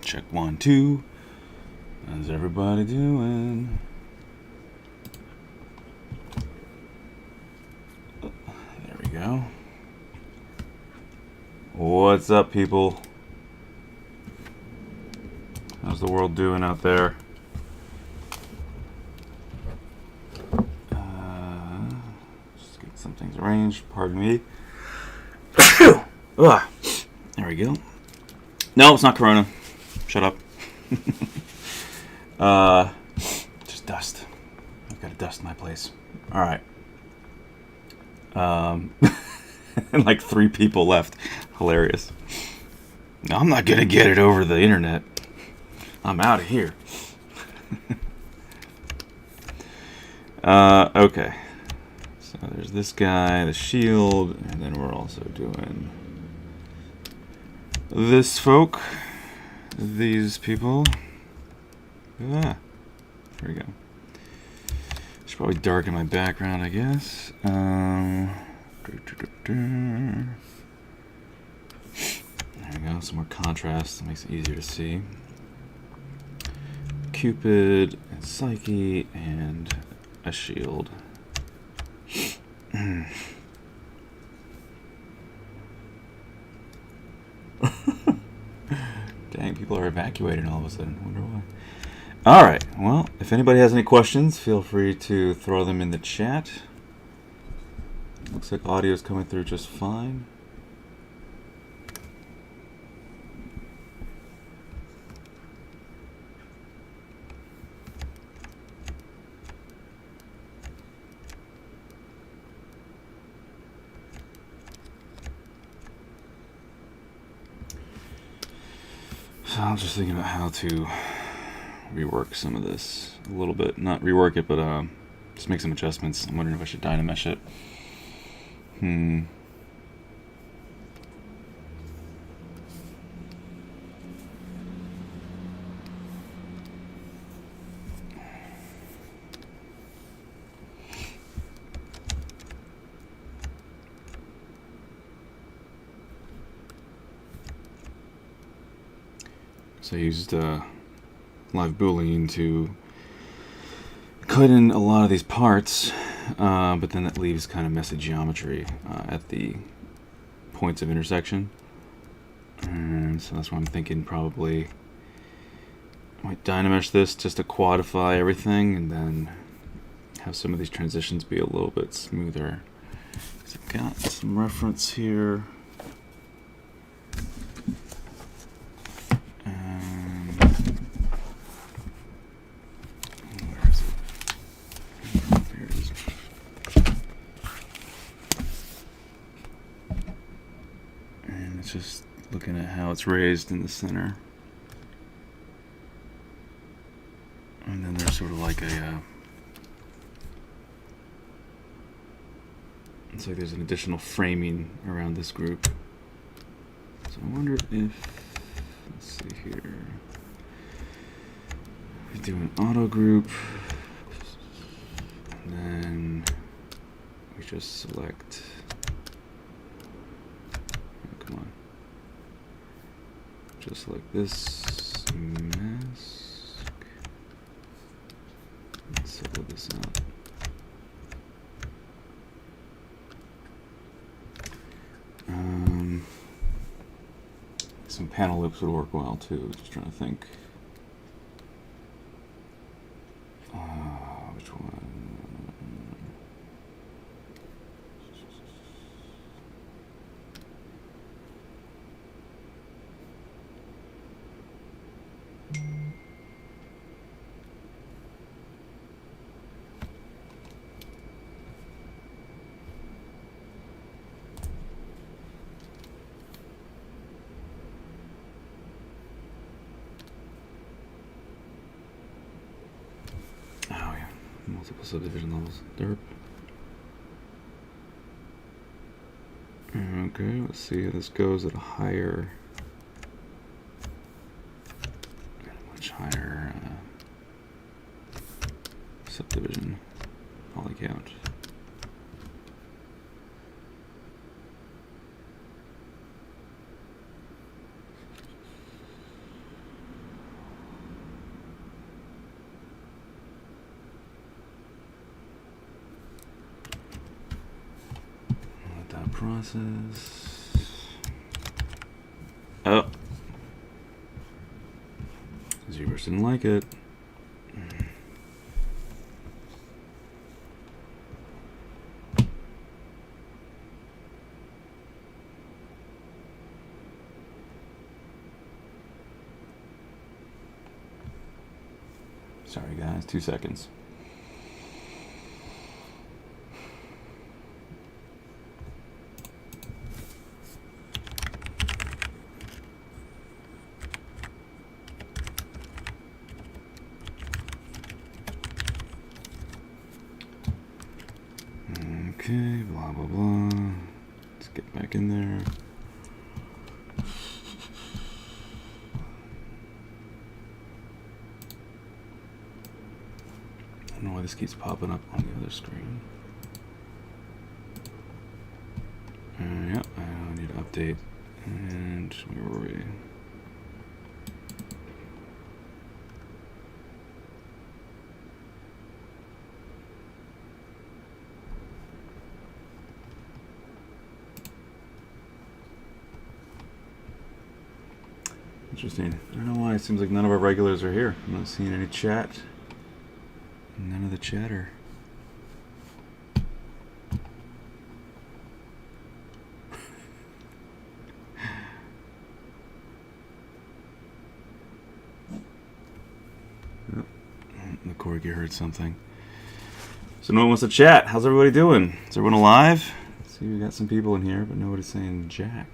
Check 1, 2. How's everybody doing? There we go. What's up, people? How's the world doing out there? Just get some things arranged. Pardon me. There we go. No, it's not Corona. Shut up. Just dust. I've got to dust my place. All right. And like 3 people left. Hilarious. No, I'm not gonna get it over the internet. I'm out of here. Okay. So there's this guy, the shield, and then we're also doing this folk. These people. There we go. Should probably darken my background, I guess. There we go, some more contrast, makes it easier to see. Cupid, and Psyche, and a shield. Dang, people are evacuating all of a sudden. I wonder why. Alright, well, if anybody has any questions, feel free to throw them in the chat. Looks like audio is coming through just fine. So I'm just thinking about how to rework some of this a little bit. Not rework it, but just make some adjustments. I'm wondering if I should Dynamesh it. So I used live Boolean to cut in a lot of these parts, but then that leaves kind of messy geometry at the points of intersection. And so that's why I'm thinking probably I might Dynamesh this just to quadify everything and then have some of these transitions be a little bit smoother. So I've got some reference here. Just looking at how it's raised in the center. And then there's sort of like a it's like there's an additional framing around this group. So I wonder if, let's see here, we do an auto group, and then we just select, come on, just like this mask. Let's settle this out. Some panel loops would work well too. Just trying to think. Which one? Multiple subdivision levels. Derp. Okay, let's see how this goes at a higher, much higher subdivision poly count. process. Oh. ZBrush didn't like it. Sorry guys, 2 seconds. Okay, blah, blah, blah. Let's get back in there. I don't know why this keeps popping up on the other screen. Yep, I need to update. And where were we? Interesting. I don't know why it seems like none of our regulars are here. I'm not seeing any chat. None of the chatter. Oh, the corgi heard something. So no one wants to chat. How's everybody doing? Is everyone alive? See, we got some people in here, but nobody's saying jack.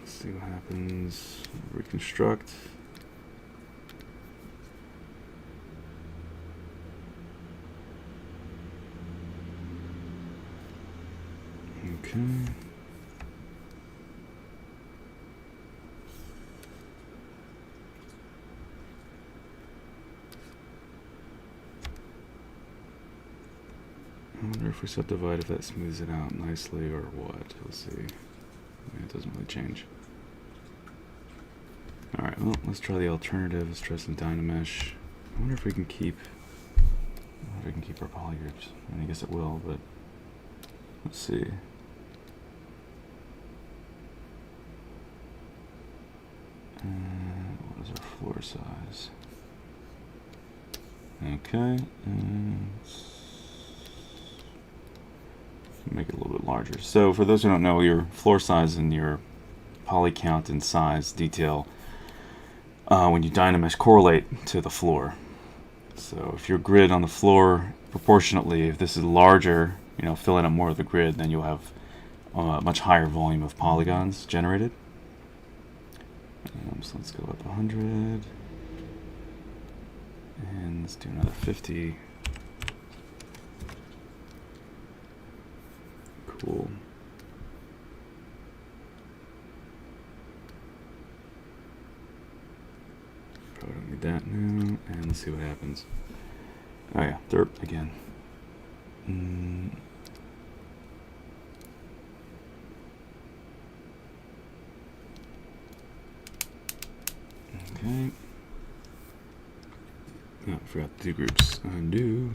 See what happens. Reconstruct. Okay. I wonder if we subdivide if that smooths it out nicely or what. We'll see. Yeah, it doesn't really change. Alright, well, let's try the alternative. Let's try some Dynamesh. I wonder if we can keep our polygrids. I mean, I guess it will, but let's see. What is our floor size? Okay, let's make it a little bit larger. So for those who don't know, your floor size and your poly count and size detail when you Dynamesh correlate to the floor. So if your grid on the floor proportionately, if this is larger, you know, filling up more of the grid, then you'll have a much higher volume of polygons generated. So let's go up 100 and let's do another 50. Cool. Probably don't need that now, and let's see what happens. Oh yeah, derp again. Okay. Oh, I forgot to do groups. Undo.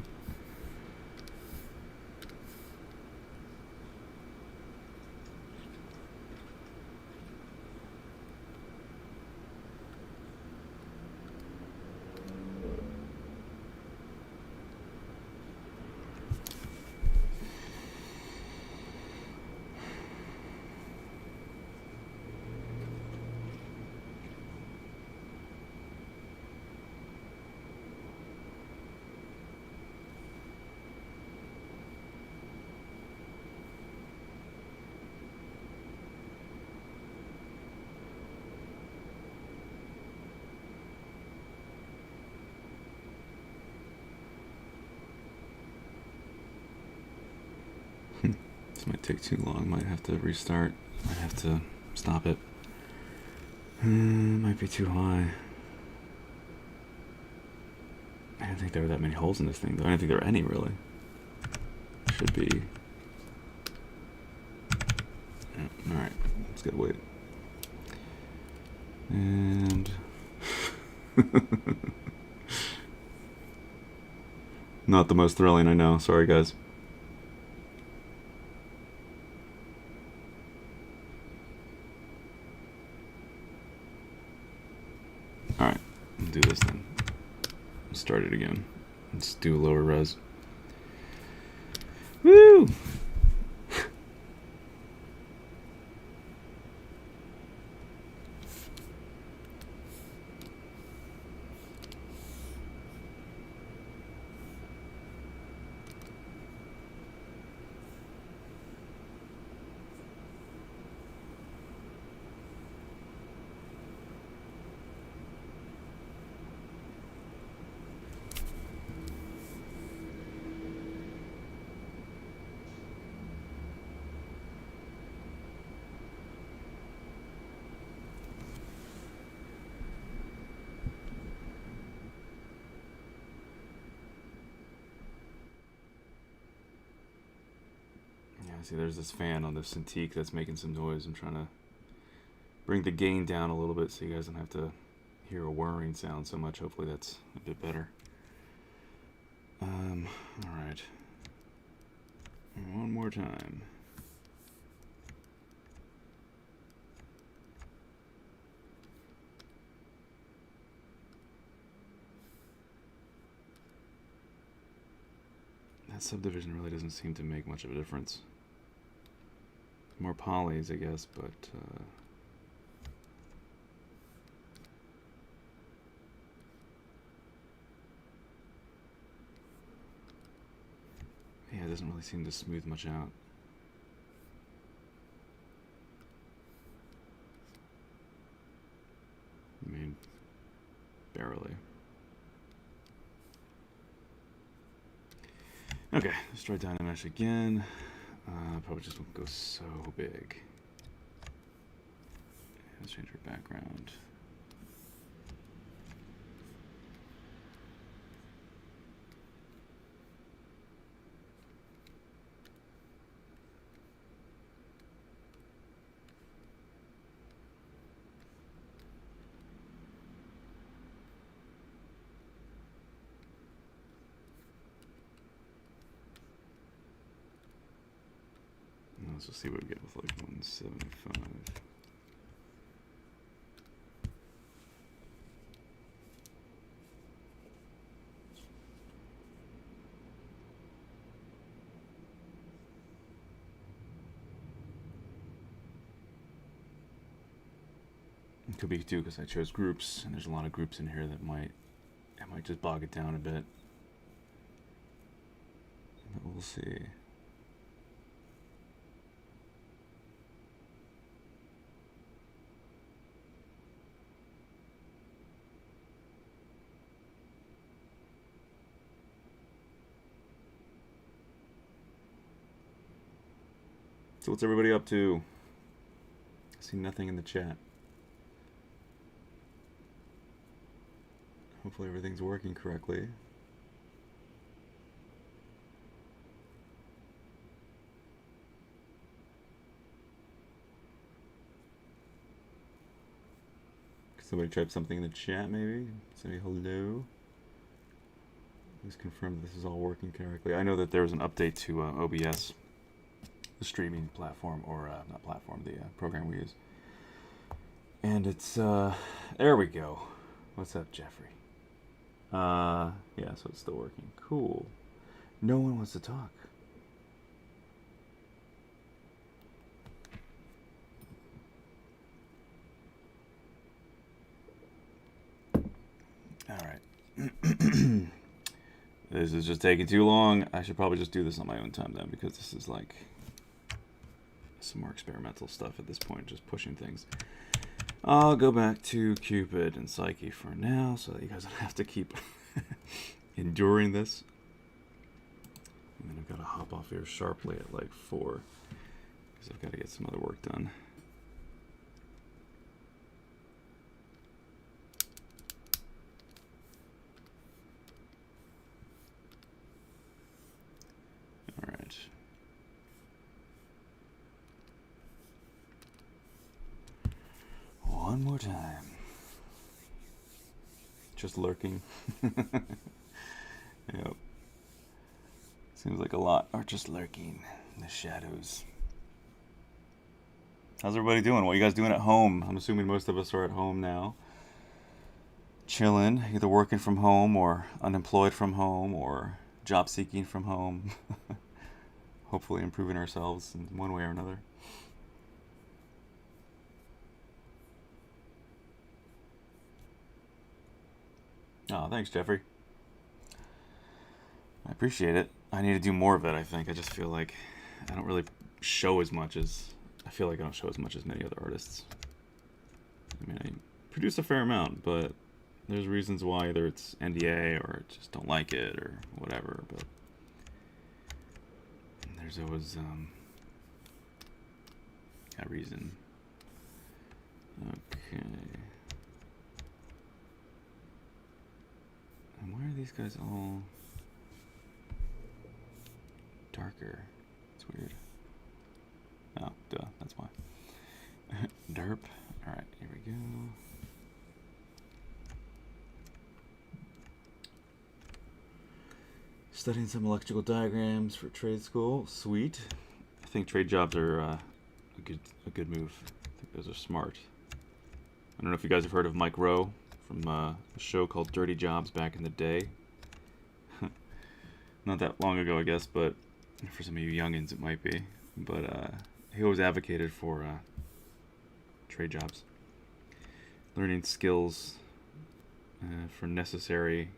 This might take too long. Might have to restart. Might have to stop it. Might be too high. I didn't think there were that many holes in this thing, though. I didn't think there were any, really. Should be. Yeah, alright, let's get wait. And not the most thrilling, I know. Sorry, guys. Alright, let's do this then. Let's start it again. Let's do lower res. Woo! See, there's this fan on the Cintiq that's making some noise. I'm trying to bring the gain down a little bit so you guys don't have to hear a whirring sound so much. Hopefully that's a bit better. Alright. One more time. That subdivision really doesn't seem to make much of a difference. More polys, I guess, but yeah, it doesn't really seem to smooth much out. I mean, barely. Okay, let's try Dynamesh again. Probably just won't go so big. Let's change our background. Let's just see what we get with like 175. It could be too because I chose groups, and there's a lot of groups in here that might just bog it down a bit. But we'll see. So what's everybody up to? I see nothing in the chat. Hopefully everything's working correctly. Could somebody type something in the chat maybe? Say hello. Please confirm this is all working correctly. I know that there was an update to OBS. The streaming platform, or not platform, the program we use. And it's, there we go. What's up, Jeffrey? Yeah, so it's still working. Cool. No one wants to talk. Alright. This is just taking too long. I should probably just do this on my own time then, because this is like some more experimental stuff at this point, just pushing things. I'll go back to Cupid and Psyche for now, so that you guys don't have to keep enduring this. And then I've got to hop off here sharply at like 4, because I've got to get some other work done. All right. One more time. just lurking. Yep. Seems like a lot are just lurking in the shadows. How's everybody doing? What are you guys doing at home? I'm assuming most of us are at home now. Chilling, either working from home or unemployed from home or job seeking from home. Hopefully improving ourselves in one way or another. Oh, thanks, Jeffrey. I appreciate it. I need to do more of it, I think. I just feel like I don't really show as much as... I feel like I don't show as much as many other artists. I mean, I produce a fair amount, but there's reasons why. Either it's NDA or I just don't like it or whatever, but there's always a reason. Okay. And why are these guys all darker? It's weird. Oh, duh, that's why. Derp. Alright, here we go. Studying some electrical diagrams for trade school. Sweet. I think trade jobs are a good move. I think those are smart. I don't know if you guys have heard of Mike Rowe from a show called Dirty Jobs back in the day. Not that long ago, I guess, but for some of you youngins it might be. But he always advocated for trade jobs. Learning skills for necessary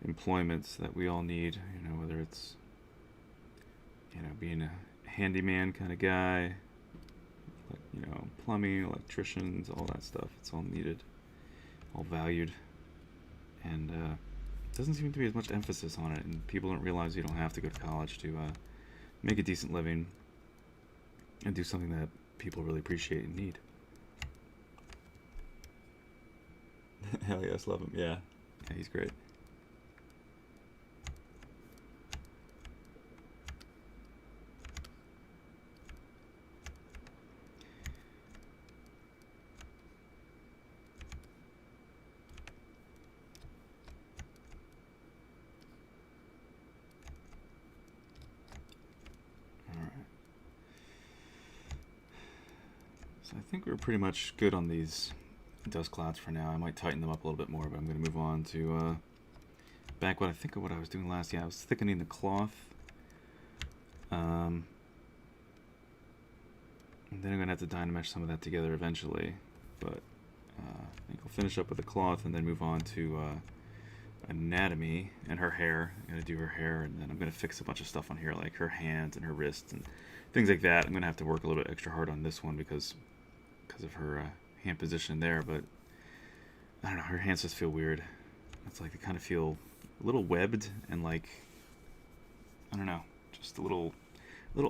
employments that we all need, you know, whether it's, you know, being a handyman kind of guy, like, you know, plumbing, electricians, all that stuff. It's all needed, all valued, and doesn't seem to be as much emphasis on it, and people don't realize you don't have to go to college to make a decent living and do something that people really appreciate and need. Hell yes, love him. Yeah, he's great. So I think we're pretty much good on these dust clouds for now. I might tighten them up a little bit more, but I'm going to move on to back what I was doing last. Yeah, I was thickening the cloth. And then I'm going to have to Dynamesh some of that together eventually. But I think I'll finish up with the cloth and then move on to anatomy and her hair. I'm going to do her hair, and then I'm going to fix a bunch of stuff on here, like her hands and her wrists and things like that. I'm going to have to work a little bit extra hard on this one because of her hand position there, but I don't know, her hands just feel weird. It's like they kind of feel a little webbed and like, I don't know, just a little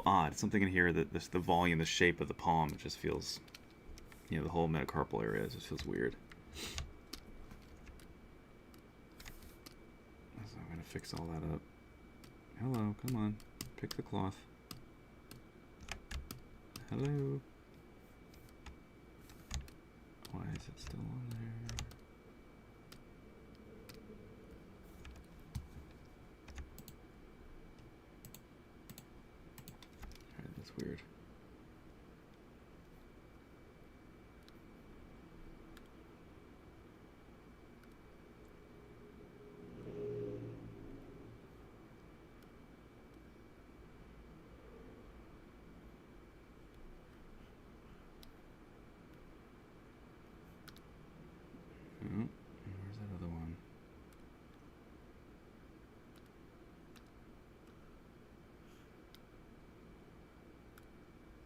odd. Something in here that the volume, the shape of the palm, it just feels, you know, the whole metacarpal area just feels weird. So I'm gonna fix all that up. Hello, come on, pick the cloth. Hello. Why is it still on there? Alright, that's weird. Where's that other one?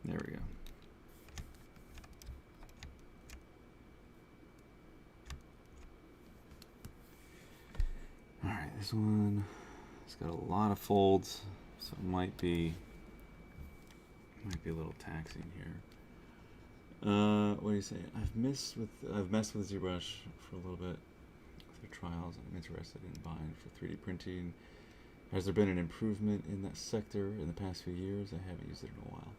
There we go. Alright, this one, it's got a lot of folds, so it might be a little taxing here. What do you say? I've messed with ZBrush for a little bit with the trials. I'm interested in buying for 3D printing. Has there been an improvement in that sector in the past few years? I haven't used it in a while.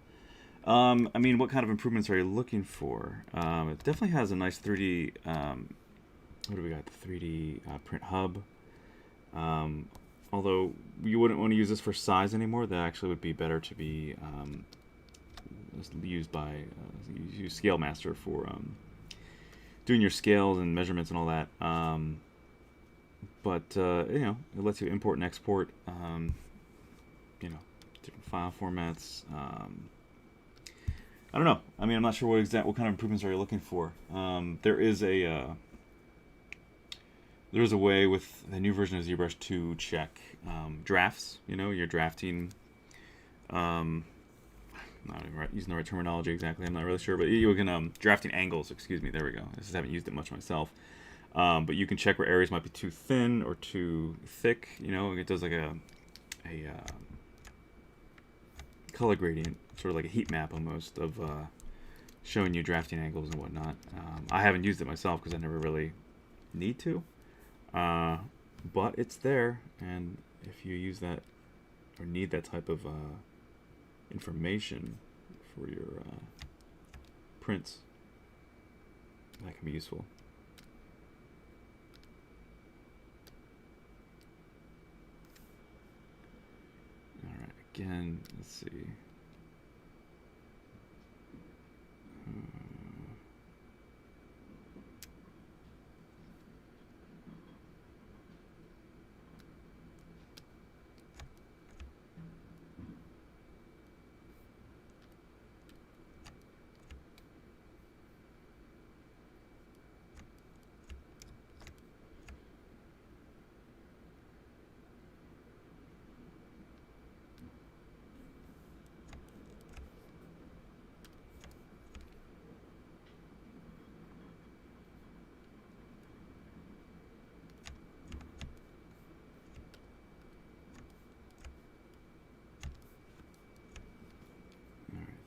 I mean, what kind of improvements are you looking for? It definitely has a nice 3D what do we got? The 3D print hub. Although you wouldn't want to use this for size anymore, that actually would be better to be used by use Scale Master for doing your scales and measurements and all that. But you know, it lets you import and export. You know, different file formats. I don't know. I mean, I'm not sure what kind of improvements are you looking for. There is a way with the new version of ZBrush to check drafts. You know, you're drafting. Not even using the right terminology exactly. I'm not really sure, but you can drafting angles. Excuse me. There we go. I just haven't used it much myself. But you can check where areas might be too thin or too thick. You know, it does like a color gradient, sort of like a heat map almost of showing you drafting angles and whatnot. I haven't used it myself because I never really need to, but it's there, and if you use that or need that type of information for your prints, that can be useful. All right, again, let's see.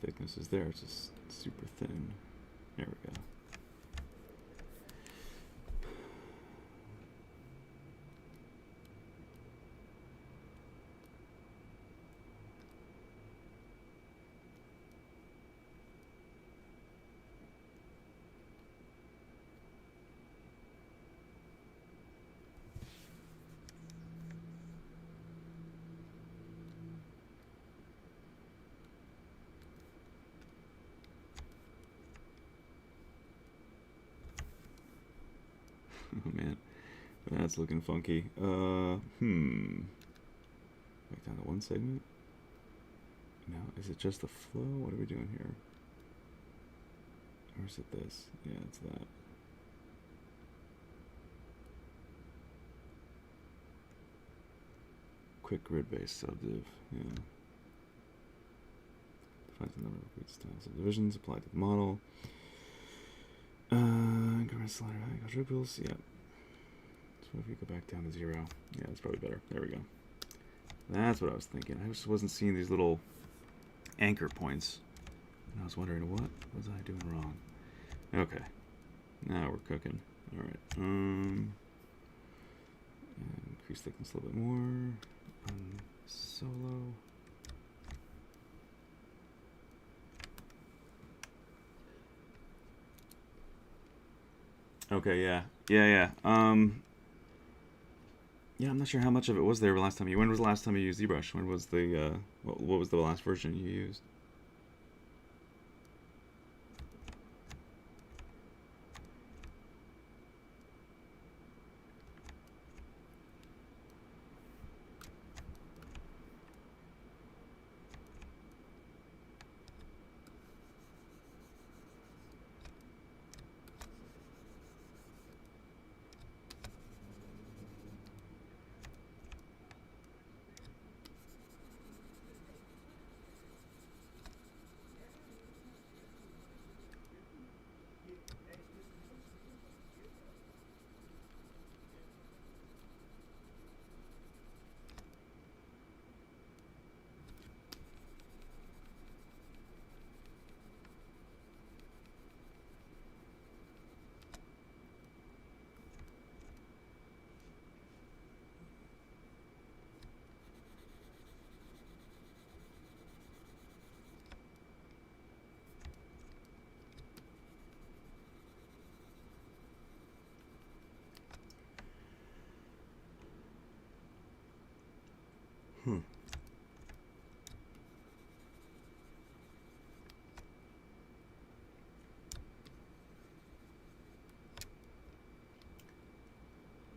Thickness is there, it's just super thin. There we go. Oh man, that's looking funky. Back down to one segment. Now, is it just the flow? What are we doing here? Or is it this? Yeah, it's that. Quick grid-based subdiv. Yeah. Defines the number of grid style subdivisions applied to the model. Increment slider height quadruples. Yeah. So if you go back down to 0, yeah, that's probably better. There we go. That's what I was thinking. I just wasn't seeing these little anchor points, and I was wondering what was I doing wrong. Okay, now we're cooking. All right. Increase thickness a little bit more on solo. Okay, yeah. Yeah, I'm not sure how much of it was there last time. When was the last time you used ZBrush? When was the, what was the last version you used?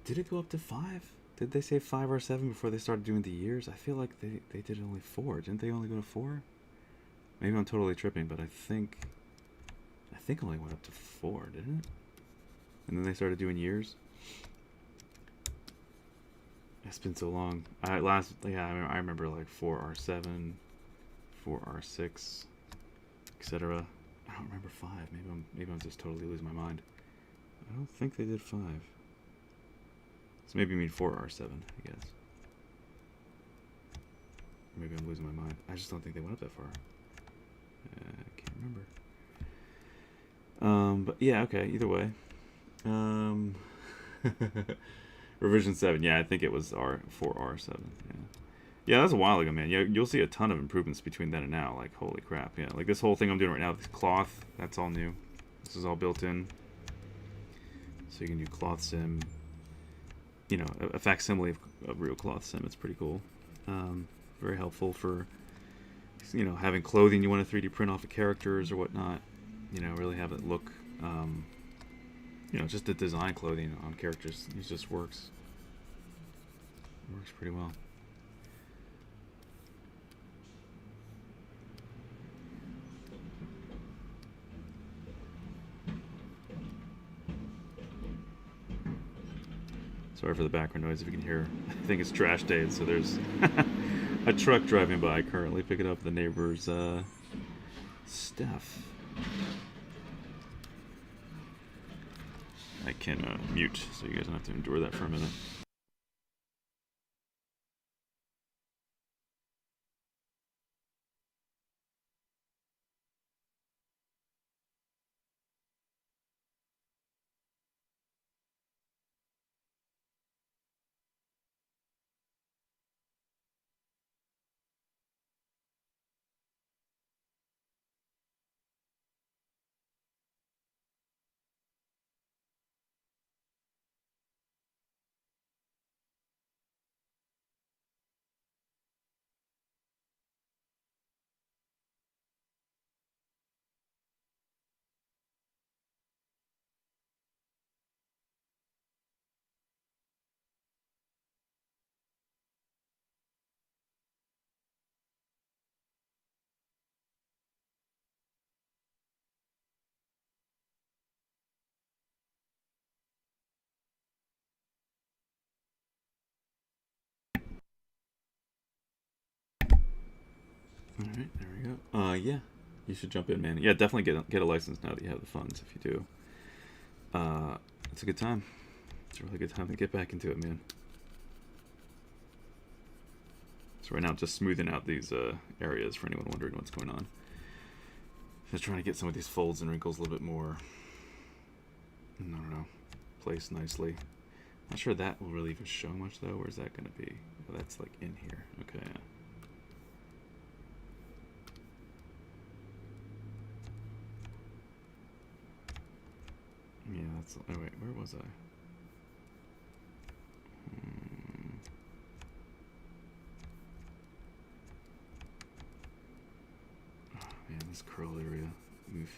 Did it go up to 5? Did they say 5 or 7 before they started doing the years? I feel like they did only 4. Didn't they only go to 4? Maybe I'm totally tripping, but I think it only went up to 4, didn't it? And then they started doing years. It's been so long. I remember like 4R7, 4R6, etc. I don't remember 5. Maybe I'm just totally losing my mind. I don't think they did 5. So maybe you mean 4R7, I guess. Maybe I'm losing my mind. I just don't think they went up that far. I can't remember. But yeah, okay, either way. Revision 7, yeah, I think it was 4R7, yeah. Yeah, that was a while ago, man. Yeah, you'll see a ton of improvements between then and now. Like, holy crap, yeah. Like, this whole thing I'm doing right now, this cloth, that's all new. This is all built in. So you can do cloth sim. You know, a facsimile of real cloth sim. It's pretty cool. Very helpful for, you know, having clothing you want to 3D print off of characters or whatnot. You know, really have it look, you know, just the design clothing on characters. It just works. It works pretty well. Sorry for the background noise if you can hear. I think it's trash day, so there's a truck driving by currently picking up the neighbor's stuff. I can mute, so you guys don't have to endure that for a minute. Alright, there we go. Yeah, you should jump in, man. Yeah, definitely get a license now that you have the funds, if you do. It's a good time. It's a really good time to get back into it, man. So right now, just smoothing out these areas for anyone wondering what's going on. Just trying to get some of these folds and wrinkles a little bit more, I don't know, placed nicely. Not sure that will really even show much, though. Where's that going to be? Oh, that's like in here. Okay. Yeah, that's... Oh, wait, where was I? Oh, man, this curl area. Oof.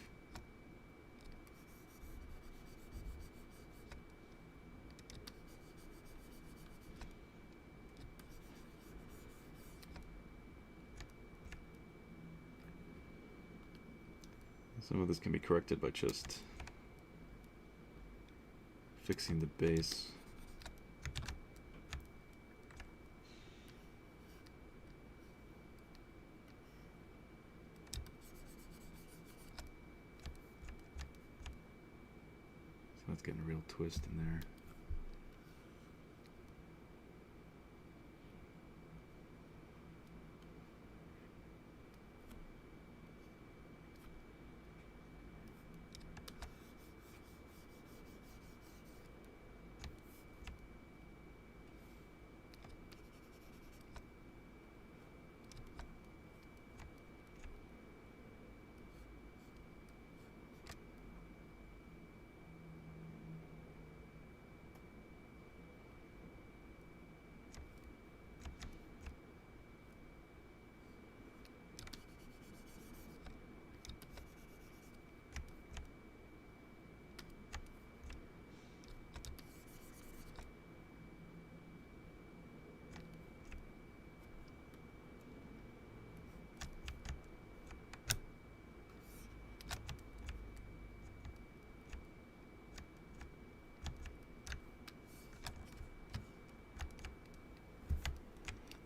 Some of this can be corrected by just fixing the base. So that's getting a real twist in there.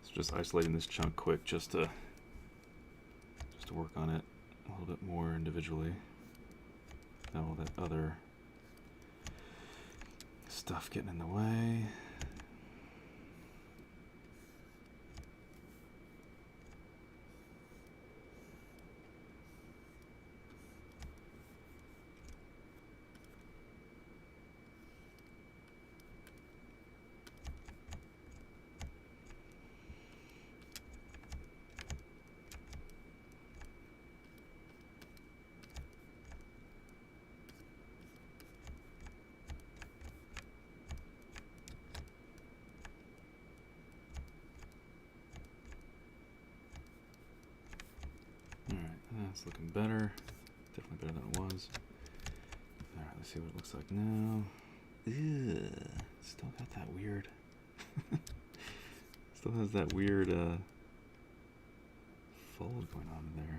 So just isolating this chunk quick just to work on it a little bit more individually. Now all that other stuff getting in the way. That's looking better. Definitely better than it was. Alright, let's see what it looks like now. Ugh, still got that weird... still has that weird fold going on in there.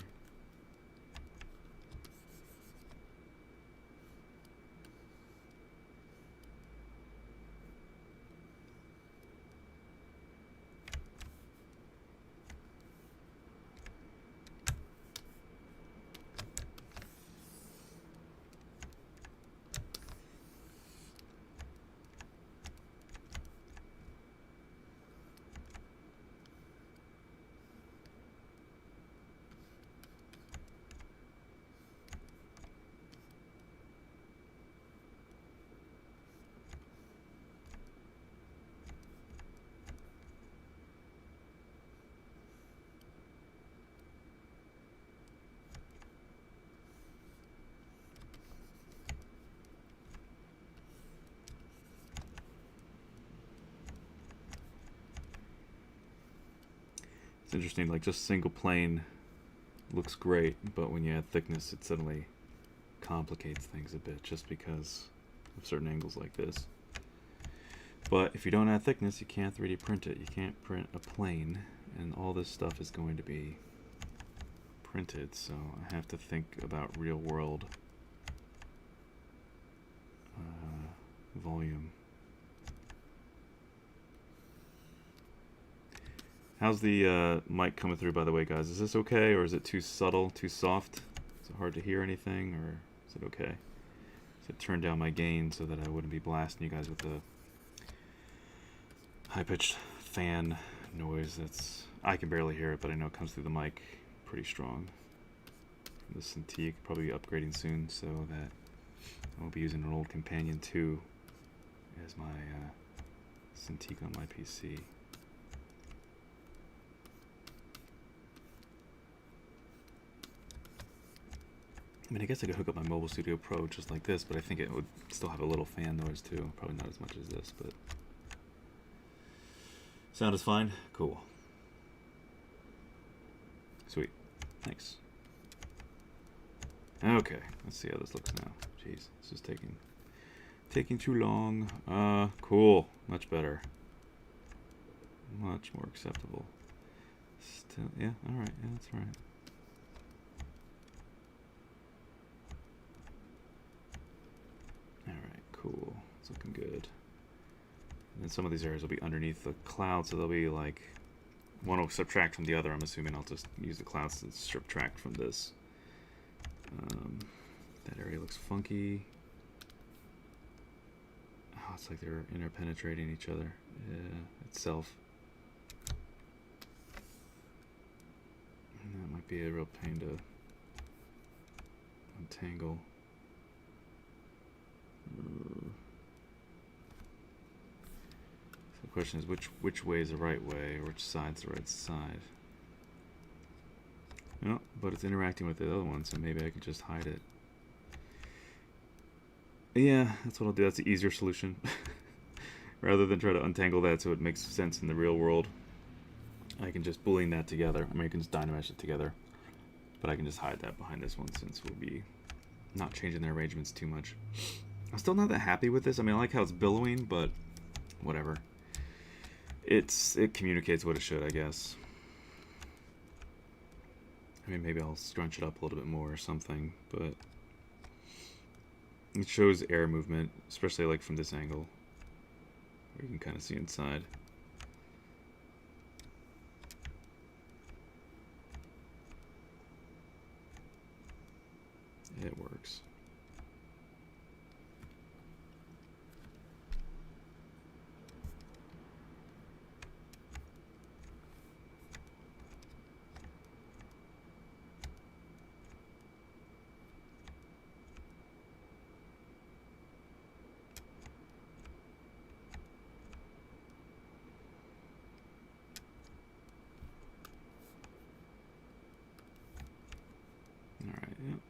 It's interesting, like just single plane looks great, but when you add thickness it suddenly complicates things a bit just because of certain angles like this. But if you don't add thickness, you can't 3D print it. You can't print a plane, and all this stuff is going to be printed, so I have to think about real world volume. How's the mic coming through, by the way, guys? Is this okay, or is it too subtle, too soft? Is it hard to hear anything, or is it okay? So I turned down my gain so that I wouldn't be blasting you guys with the high-pitched fan noise. That's, I can barely hear it, but I know it comes through the mic pretty strong. The Cintiq probably be upgrading soon, so that I will be using an old Companion 2 as my Cintiq on my PC. I mean, I guess I could hook up my Mobile Studio Pro just like this, but I think it would still have a little fan noise too. Probably not as much as this, but sound is fine. Cool. Sweet. Thanks. Okay, let's see how this looks now. Jeez, this is taking too long. Cool. Much better. Much more acceptable. Still, yeah. All right. Yeah, that's right. Alright, cool. It's looking good. And then some of these areas will be underneath the cloud, so they'll be like, one will subtract from the other. I'm assuming I'll just use the clouds to subtract from this. That area looks funky. Oh, it's like they're interpenetrating each other. Yeah, itself. And that might be a real pain to untangle. So the question is, which way is the right way, or which side's the right side? No, but it's interacting with the other one, so maybe I could just hide it. Yeah, that's what I'll do. That's the easier solution. Rather than try to untangle that so it makes sense in the real world, I can just boolean that together. I mean, I can just Dynamesh it together, but I can just hide that behind this one since we'll be not changing the arrangements too much. I'm still not that happy with this. I mean, I like how it's billowing, but whatever. It communicates what it should, I guess. I mean, maybe I'll scrunch it up a little bit more or something, but it shows air movement, especially like from this angle, where you can kind of see inside.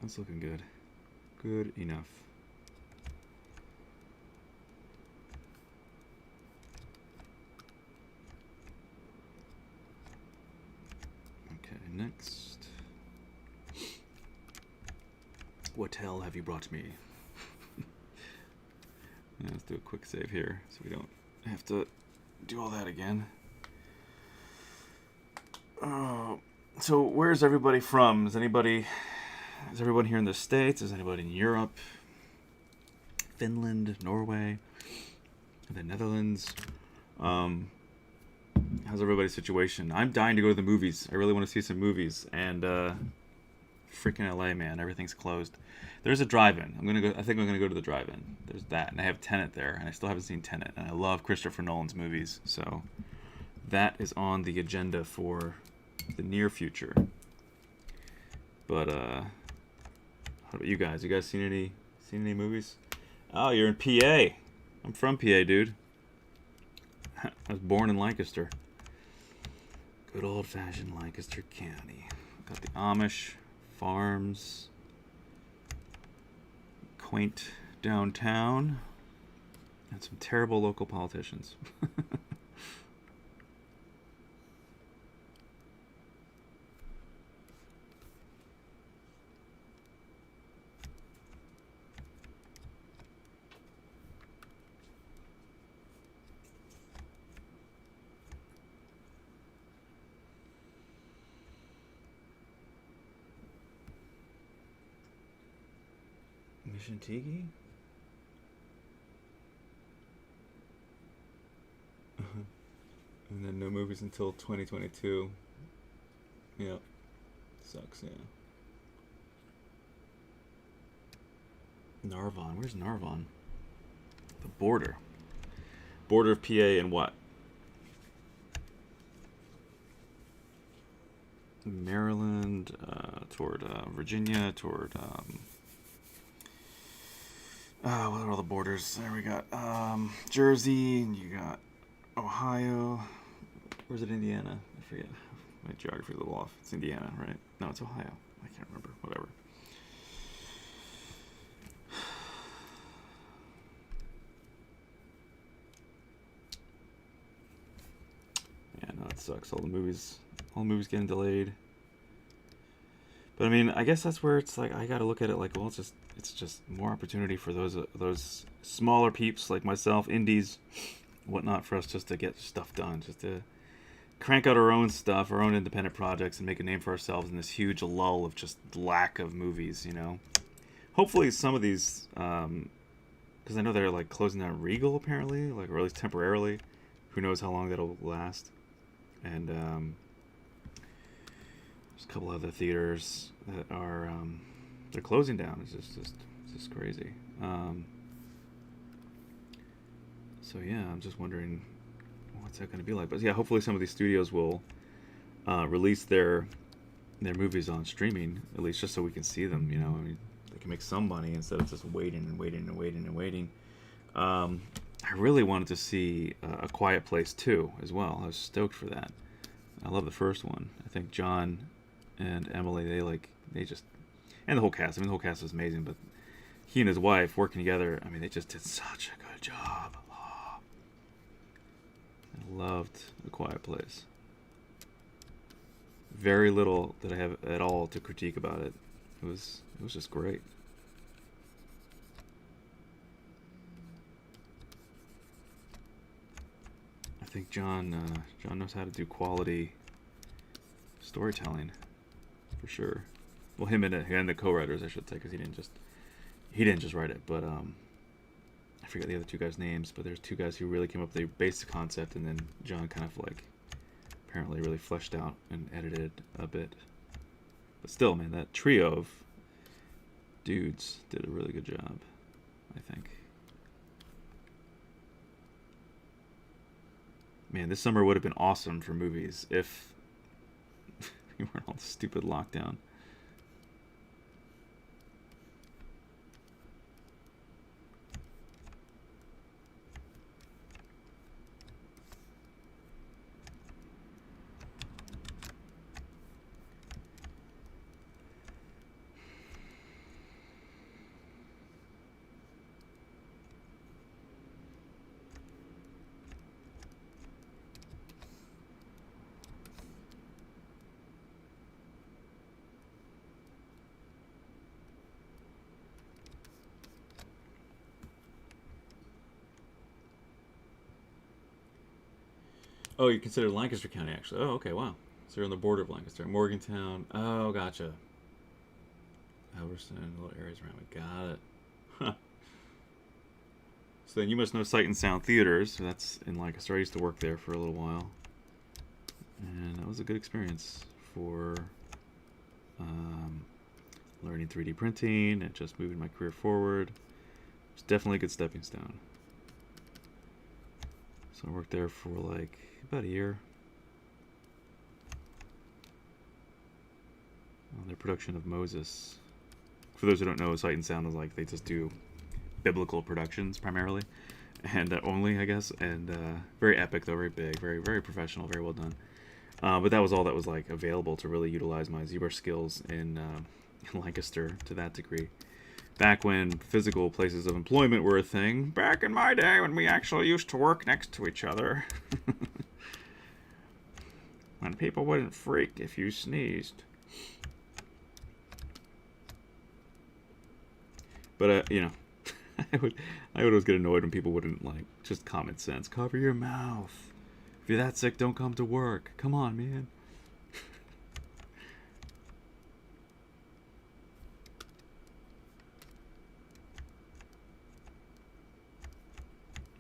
That's looking good. Good enough. Okay, next. What hell have you brought me? Yeah, let's do a quick save here so we don't have to do all that again. So where's everybody from? Is everyone here in the States? Is anybody in Europe? Finland, Norway, the Netherlands? How's everybody's situation? I'm dying to go to the movies. I really want to see some movies, and freaking LA, man, everything's closed. There's a drive-in. I think I'm gonna go to the drive-in. There's that, and I have Tenet there, and I still haven't seen Tenet, and I love Christopher Nolan's movies, so that is on the agenda for the near future. But how about you guys? You guys seen any movies? Oh, you're in PA. I'm from PA, dude. I was born in Lancaster. Good old-fashioned Lancaster County. Got the Amish farms, quaint downtown, and some terrible local politicians. Mission Tiki? And then no movies until 2022. Yep. Sucks, yeah. Narvon. Where's Narvon? The border. Border of PA and what? Maryland, toward Virginia, toward... what are all the borders? There we got Jersey, and you got Ohio. Where's it? Indiana? I forget. My geography a little off. It's Indiana, right? No, it's Ohio. I can't remember. Whatever. Yeah, no, it sucks. All the movies getting delayed. But I mean, I guess that's where it's like I got to look at it like, well, it's just more opportunity for those smaller peeps like myself, indies, whatnot, for us just to get stuff done, just to crank out our own stuff, our own independent projects, and make a name for ourselves in this huge lull of just lack of movies, you know. Hopefully, some of these, because I know they're like closing down Regal apparently, like, or at least temporarily. Who knows how long that'll last? And there's a couple other theaters that are they're closing down. It's just crazy. So yeah, I'm just wondering what's that going to be like. But yeah, hopefully some of these studios will release their movies on streaming, at least just so we can see them. You know, I mean, they can make some money instead of just waiting and waiting and waiting and waiting. I really wanted to see A Quiet Place 2 as well. I was stoked for that. I love the first one. I think John and Emily, they just, and the whole cast. I mean, the whole cast was amazing, but he and his wife working together, I mean, they just did such a good job. Oh. I loved A Quiet Place. Very little that I have at all to critique about it. It was just great. I think John knows how to do quality storytelling, for sure. Well, him and the co-writers, I should say, because he didn't just write it, but I forget the other two guys' names, but there's two guys who really came up with the basic concept, and then John kind of like apparently really fleshed out and edited a bit. But still, man, that trio of dudes did a really good job, I think. Man, this summer would have been awesome for movies if we weren't all stupid lockdown. Oh, you consider Lancaster County, actually. Oh, okay, wow. So you're on the border of Lancaster. Morgantown. Oh, gotcha. Elverston, little areas around it. Got it. Huh. So then you must know Sight and Sound Theaters. So that's in Lancaster. I used to work there for a little while. And that was a good experience for learning 3D printing and just moving my career forward. It's definitely a good stepping stone. So I worked there for like about a year. On their production of Moses. For those who don't know, Sight and Sound is like they just do biblical productions primarily, and only, I guess, and very epic though, very big, very very professional, very well done. But that was all that was like available to really utilize my ZBrush skills in Lancaster to that degree. Back when physical places of employment were a thing, back in my day when we actually used to work next to each other. When people wouldn't freak if you sneezed. But, you know, I would always get annoyed when people wouldn't, like, just common sense. Cover your mouth. If you're that sick, don't come to work. Come on, man.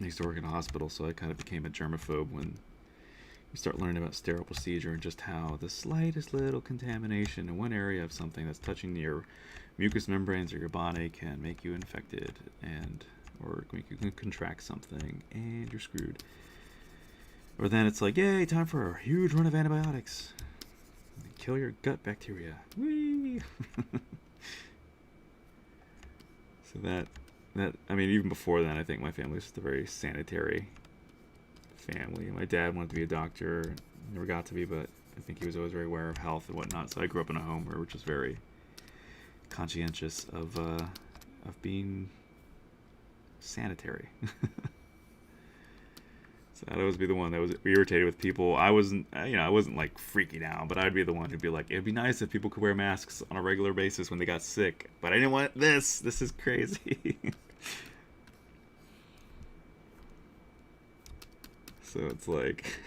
I used to work in a hospital, so I kind of became a germaphobe when you start learning about sterile procedure and just how the slightest little contamination in one area of something that's touching your mucous membranes or your body can make you infected and or make you contract something and you're screwed. Or then it's like, yay, time for a huge run of antibiotics. Kill your gut bacteria. Whee! So that I mean, even before that, I think my family was just a very sanitary family. My dad wanted to be a doctor, never got to be, but I think he was always very aware of health and whatnot. So I grew up in a home where we're just very conscientious of being sanitary. So I'd always be the one that was irritated with people. I wasn't like freaking out, but I'd be the one who'd be like, it'd be nice if people could wear masks on a regular basis when they got sick, but I didn't want this. This is crazy. So it's like,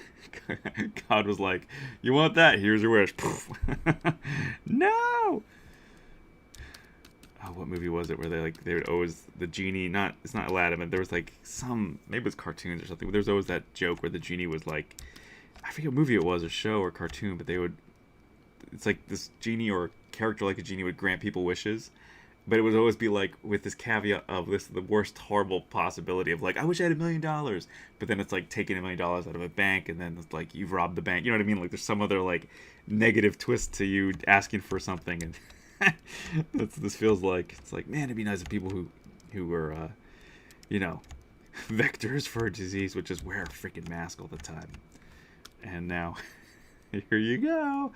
God was like, you want that? Here's your wish. No! Oh, what movie was it where they would always, the genie, it's not Aladdin, but there was like maybe it was cartoons or something, but there's always that joke where the genie was like, I forget what movie it was, a show or cartoon, but it's like this genie or character like a genie would grant people wishes, but it would always be like with this caveat of the worst horrible possibility of like, I wish I had $1 million, but then it's like taking $1 million out of a bank and then it's like you've robbed the bank, you know what I mean? Like there's some other like negative twist to you asking for something, and this feels like, it's like, man, it'd be nice if people who were vectors for a disease would just wear a freaking mask all the time. And now here you go.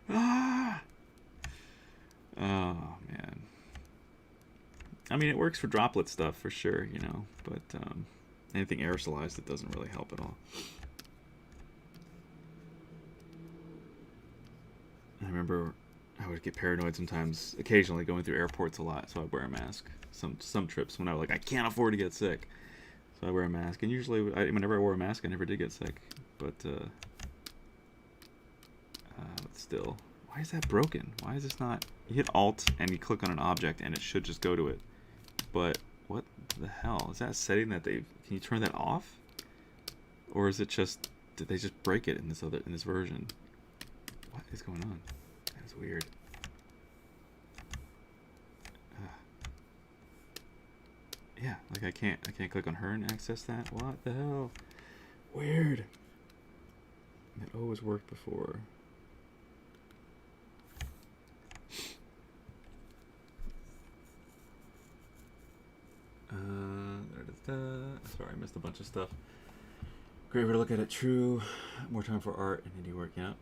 Oh man. I mean, it works for droplet stuff for sure, but anything aerosolized, it doesn't really help at all. I remember I would get paranoid sometimes, occasionally going through airports a lot, so I'd wear a mask. Some trips when I can't afford to get sick, so I wear a mask. And usually, whenever I wore a mask, I never did get sick. But still, why is that broken? Why is this not? You hit Alt and you click on an object, and it should just go to it. But what the hell is that setting that they? Can you turn that off, or is it just? Did they just break it in this version? What is going on? That's weird. Yeah, like I can't click on her and access that. What the hell? Weird. It always worked before. Sorry, I missed a bunch of stuff. Great way to look at it. True. More time for art and indie work. Yeah.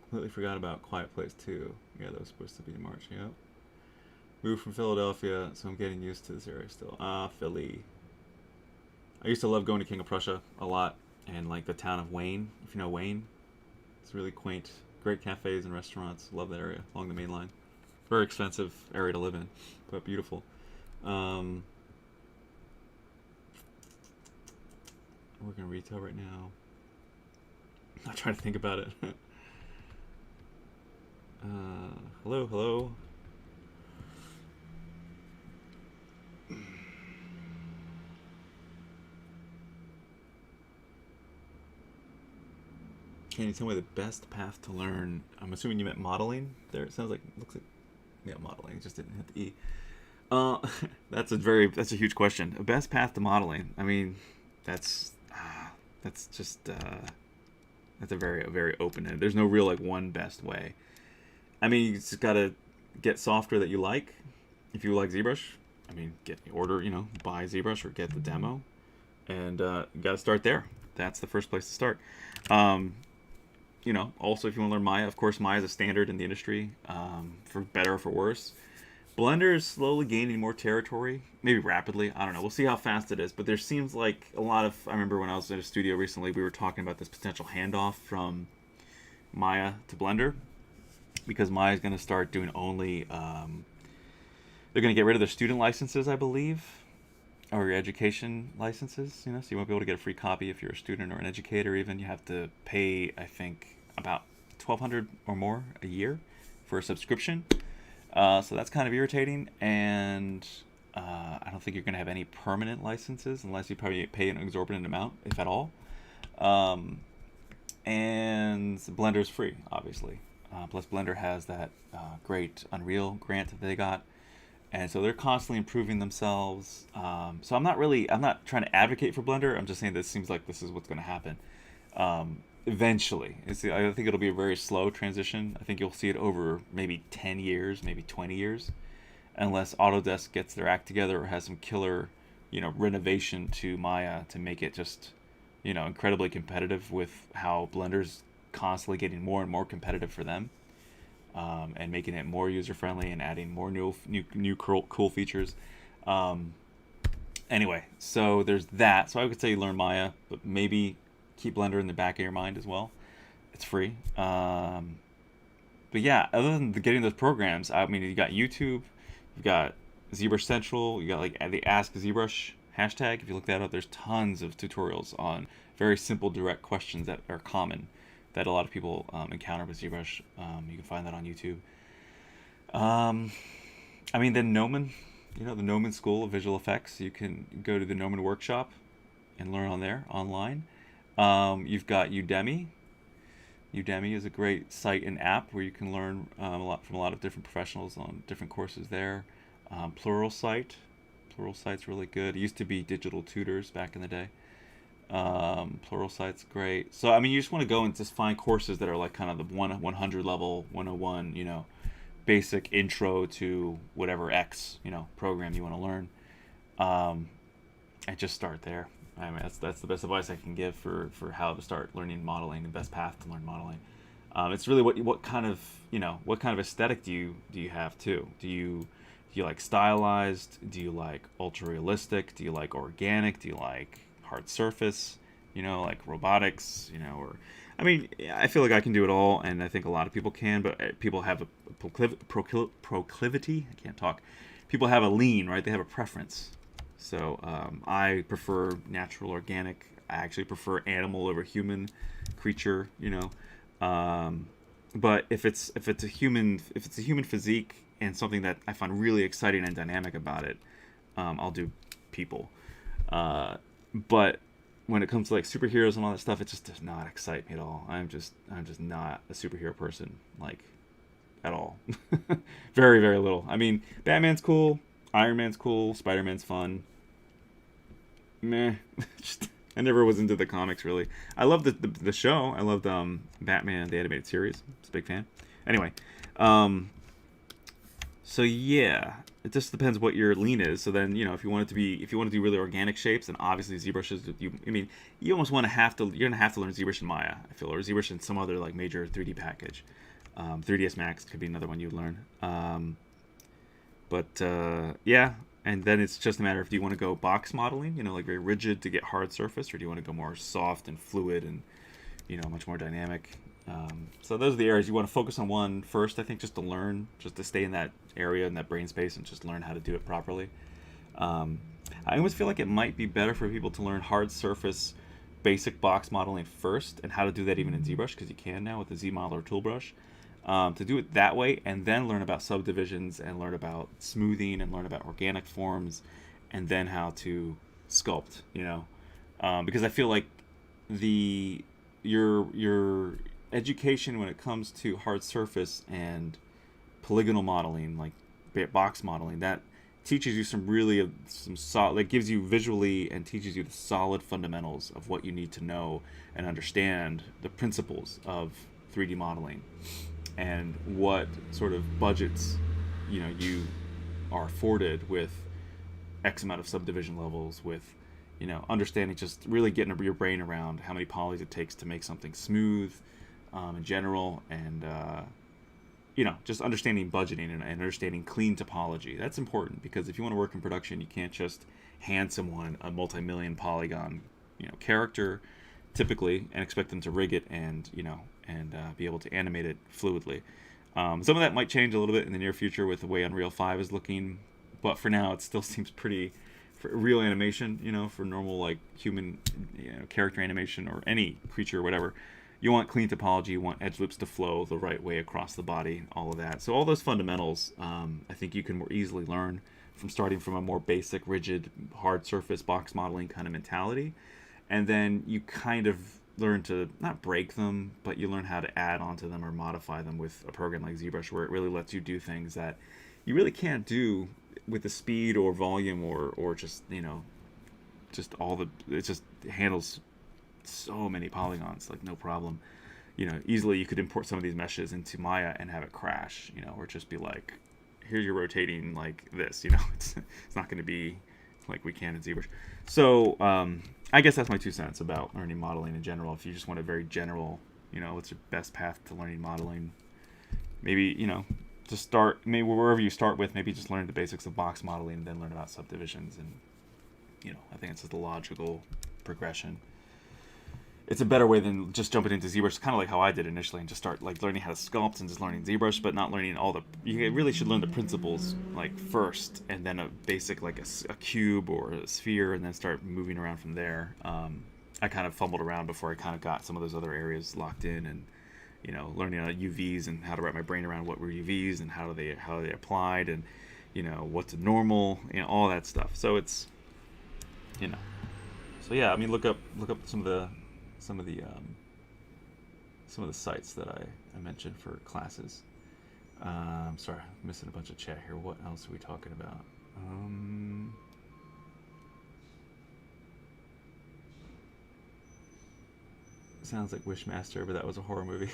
Completely forgot about Quiet Place 2. Yeah, that was supposed to be in March. Yep. Moved from Philadelphia, so I'm getting used to this area still. Philly. I used to love going to King of Prussia a lot, and like the town of Wayne, if you know Wayne. It's really quaint. Great cafes and restaurants. Love that area along the main line. Very expensive area to live in, but beautiful. I work in retail right now. not trying to think about it. Hello, hello. Can you tell me the best path to learn? I'm assuming you meant modeling there. It sounds like, looks like, yeah, modeling. It just didn't hit the E. That's a huge question. A best path to modeling. I mean, that's just that's a very open end. There's no real like one best way. I mean, you just gotta get software that you like. If you like ZBrush, I mean, buy ZBrush or get the demo, and you gotta start there. That's the first place to start. Also if you want to learn Maya, of course, Maya is a standard in the industry, for better or for worse. Blender is slowly gaining more territory, maybe rapidly. I don't know. We'll see how fast it is. But there seems like a lot of... I remember when I was in a studio recently, we were talking about this potential handoff from Maya to Blender, because Maya is going to start doing only... they're going to get rid of their student licenses, I believe, or your education licenses. So you won't be able to get a free copy if you're a student or an educator. Even you have to pay, I think, about $1,200 or more a year for a subscription. So that's kind of irritating, and I don't think you're going to have any permanent licenses unless you probably pay an exorbitant amount, if at all. And Blender's free, obviously. Plus Blender has that great Unreal grant that they got, and so they're constantly improving themselves. So I'm not trying to advocate for Blender. I'm just saying this seems like this is what's going to happen. Eventually. I think it'll be a very slow transition. I think you'll see it over maybe 10 years, maybe 20 years, unless Autodesk gets their act together or has some killer, renovation to Maya to make it just, incredibly competitive with how Blender's constantly getting more and more competitive for them, and making it more user-friendly and adding more new cool features. Anyway, so there's that. So I would say learn Maya, but maybe keep Blender in the back of your mind as well. It's free. But yeah, other than getting those programs, I mean, you got YouTube, you've got ZBrush Central, you got like the Ask ZBrush hashtag. If you look that up, there's tons of tutorials on very simple, direct questions that are common that a lot of people encounter with ZBrush. You can find that on YouTube. I mean, then Gnomon, the Gnomon School of Visual Effects. You can go to the Gnomon Workshop and learn on there online. You've got Udemy. Udemy is a great site and app where you can learn a lot from a lot of different professionals on different courses there. Pluralsight's really good. It used to be Digital Tutors back in the day. Pluralsight's great. So, I mean, you just want to go and just find courses that are like kind of the 100 level, 101, basic intro to whatever X, program you want to learn. And just start there. I mean, that's the best advice I can give for how to start learning modeling, the best path to learn modeling. It's really what kind of aesthetic do you have too? Do you like stylized? Do you like ultra realistic? Do you like organic? Do you like hard surface? Like robotics? Or I mean, I feel like I can do it all, and I think a lot of people can, but people have a proclivity. I can't talk. People have a lean, right? They have a preference. So I prefer natural, organic. I actually prefer animal over human creature. But if it's a human physique and something that I find really exciting and dynamic about it, I'll do people. But when it comes to like superheroes and all that stuff, it just does not excite me at all. I'm just not a superhero person, like, at all. Very, very little. I mean, Batman's cool, Iron Man's cool, Spider-Man's fun. Meh. I never was into the comics, really. I loved the show. I loved Batman, the animated series. I was a big fan. Anyway, so yeah, it just depends what your lean is. So then, if you want to do really organic shapes, then obviously ZBrush is. You almost you're gonna have to learn ZBrush and Maya, I feel, or ZBrush and some other like major 3D package. 3ds Max could be another one you'd learn. Yeah. And then it's just a matter of, do you want to go box modeling, like very rigid to get hard surface, or do you want to go more soft and fluid and, much more dynamic? So those are the areas you want to focus on. One first, I think, just to learn, just to stay in that area, in that brain space, and just learn how to do it properly. I always feel like it might be better for people to learn hard surface basic box modeling first, and how to do that even in ZBrush, because you can now with the Z Modeler tool brush. To do it that way, and then learn about subdivisions, and learn about smoothing, and learn about organic forms, and then how to sculpt, you know, because I feel like your education when it comes to hard surface and polygonal modeling, like box modeling, that teaches you some solid, like gives you visually and teaches you the solid fundamentals of what you need to know and understand the principles of 3D modeling, and what sort of budgets, you know, you are afforded with X amount of subdivision levels, with, you know, understanding, just really getting your brain around how many polys it takes to make something smooth in general, and you know, just understanding budgeting and understanding clean topology. That's important, because if you want to work in production, you can't just hand someone a multi-million polygon, you know, character typically and expect them to rig it and, you know, and be able to animate it fluidly. Some of that might change a little bit in the near future with the way Unreal 5 is looking, but for now it still seems pretty, for real animation, you know, for normal like human, you know, character animation or any creature or whatever, you want clean topology, you want edge loops to flow the right way across the body, all of that. So all those fundamentals, I think you can more easily learn from starting from a more basic, rigid, hard surface box modeling kind of mentality, and then you kind of learn to not break them, but you learn how to add onto them or modify them with a program like ZBrush, where it really lets you do things that you really can't do with the speed or volume or just, you know, just all the, it just handles so many polygons like no problem. You know, easily you could import some of these meshes into Maya and have it crash, you know, or just be like, here you're rotating like this, you know. It's not going to be like we can in ZBrush. So I guess that's my 2 cents about learning modeling in general. If you just want a very general, you know, what's your best path to learning modeling, maybe, you know, to start, maybe wherever you start with, maybe just learn the basics of box modeling and then learn about subdivisions. And, you know, I think it's just a logical progression. It's a better way than just jumping into ZBrush, kind of like how I did initially, and just start like learning how to sculpt and just learning ZBrush, but not learning all the, you really should learn the principles like first, and then a basic like a cube or a sphere, and then start moving around from there. I kind of fumbled around before I kind of got some of those other areas locked in, and, you know, learning UVs and how to wrap my brain around what were UVs and how they applied, and, you know, what's a normal, you know, all that stuff. So it's, you know, so yeah, I mean, look up some of the sites that I mentioned for classes. Sorry, I'm missing a bunch of chat here. What else are we talking about? Sounds like Wishmaster, but that was a horror movie.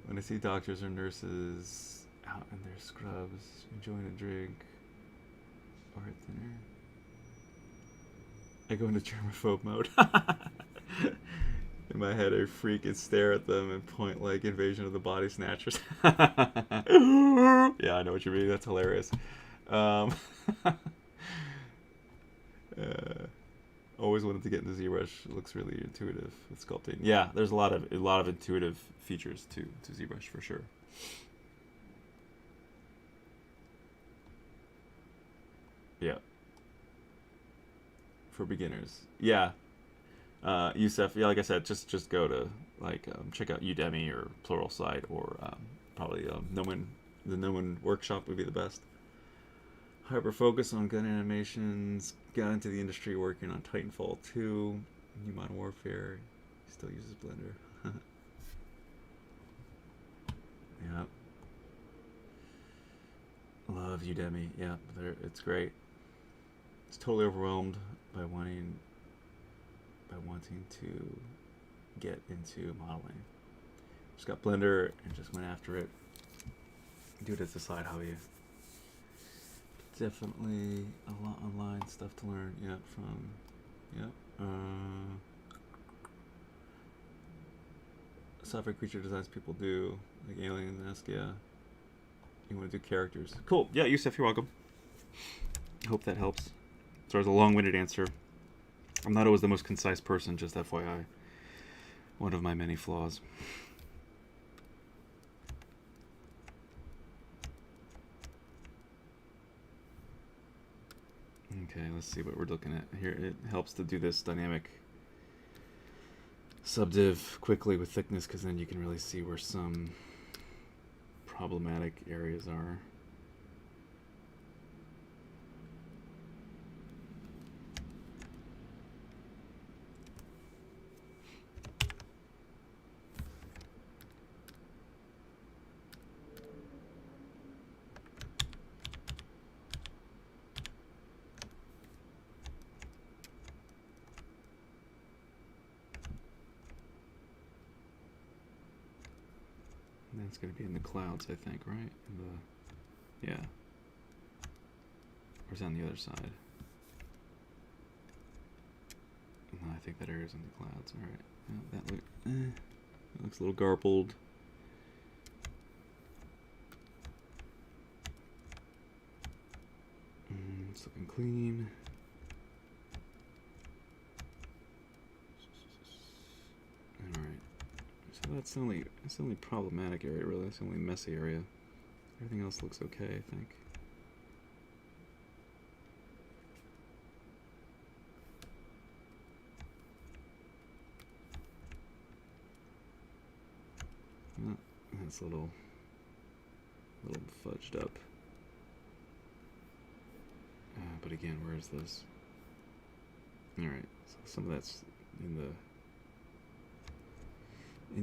When I see doctors or nurses out in their scrubs, enjoying a drink or at dinner, I go into germaphobe mode. In my head, I freak and stare at them and point like Invasion of the Body Snatchers. Yeah, I know what you mean. That's hilarious. Always wanted to get into ZBrush. It looks really intuitive with sculpting. Yeah, there's a lot of intuitive features to ZBrush for sure. Yeah. For beginners. Yeah. Yusef, yeah, like I said, just go to like check out Udemy or Pluralsight, or probably the Gnomon workshop would be the best. Hyper focus on gun animations. Got into the industry working on Titanfall 2, New Modern Warfare. Still uses Blender. Yeah. Love Udemy. Yeah, it's great. It's totally overwhelmed by wanting to get into modeling. Just got Blender and just went after it. Do it as a side hobby. Definitely a lot online stuff to learn. Yeah, software creature designs people do, like Alien-esque. Yeah. You want to do characters? Cool. Yeah, Yusef, you're welcome. Hope that helps. Sorry, it was a long-winded answer. I'm not always the most concise person, just FYI. One of my many flaws. Okay, let's see what we're looking at here. It helps to do this dynamic subdiv quickly with thickness, because then you can really see where some problematic areas are. And that's going to be in the clouds, I think, right? Yeah. Or is that on the other side? No, I think that area's in the clouds. All right. Yeah, that looks a little garbled. It's looking clean. All right. So that's the only problematic area, really. That's the only messy area. Everything else looks okay, I think. Oh, that's a little fudged up. But again, where is this? All right. So some of that's in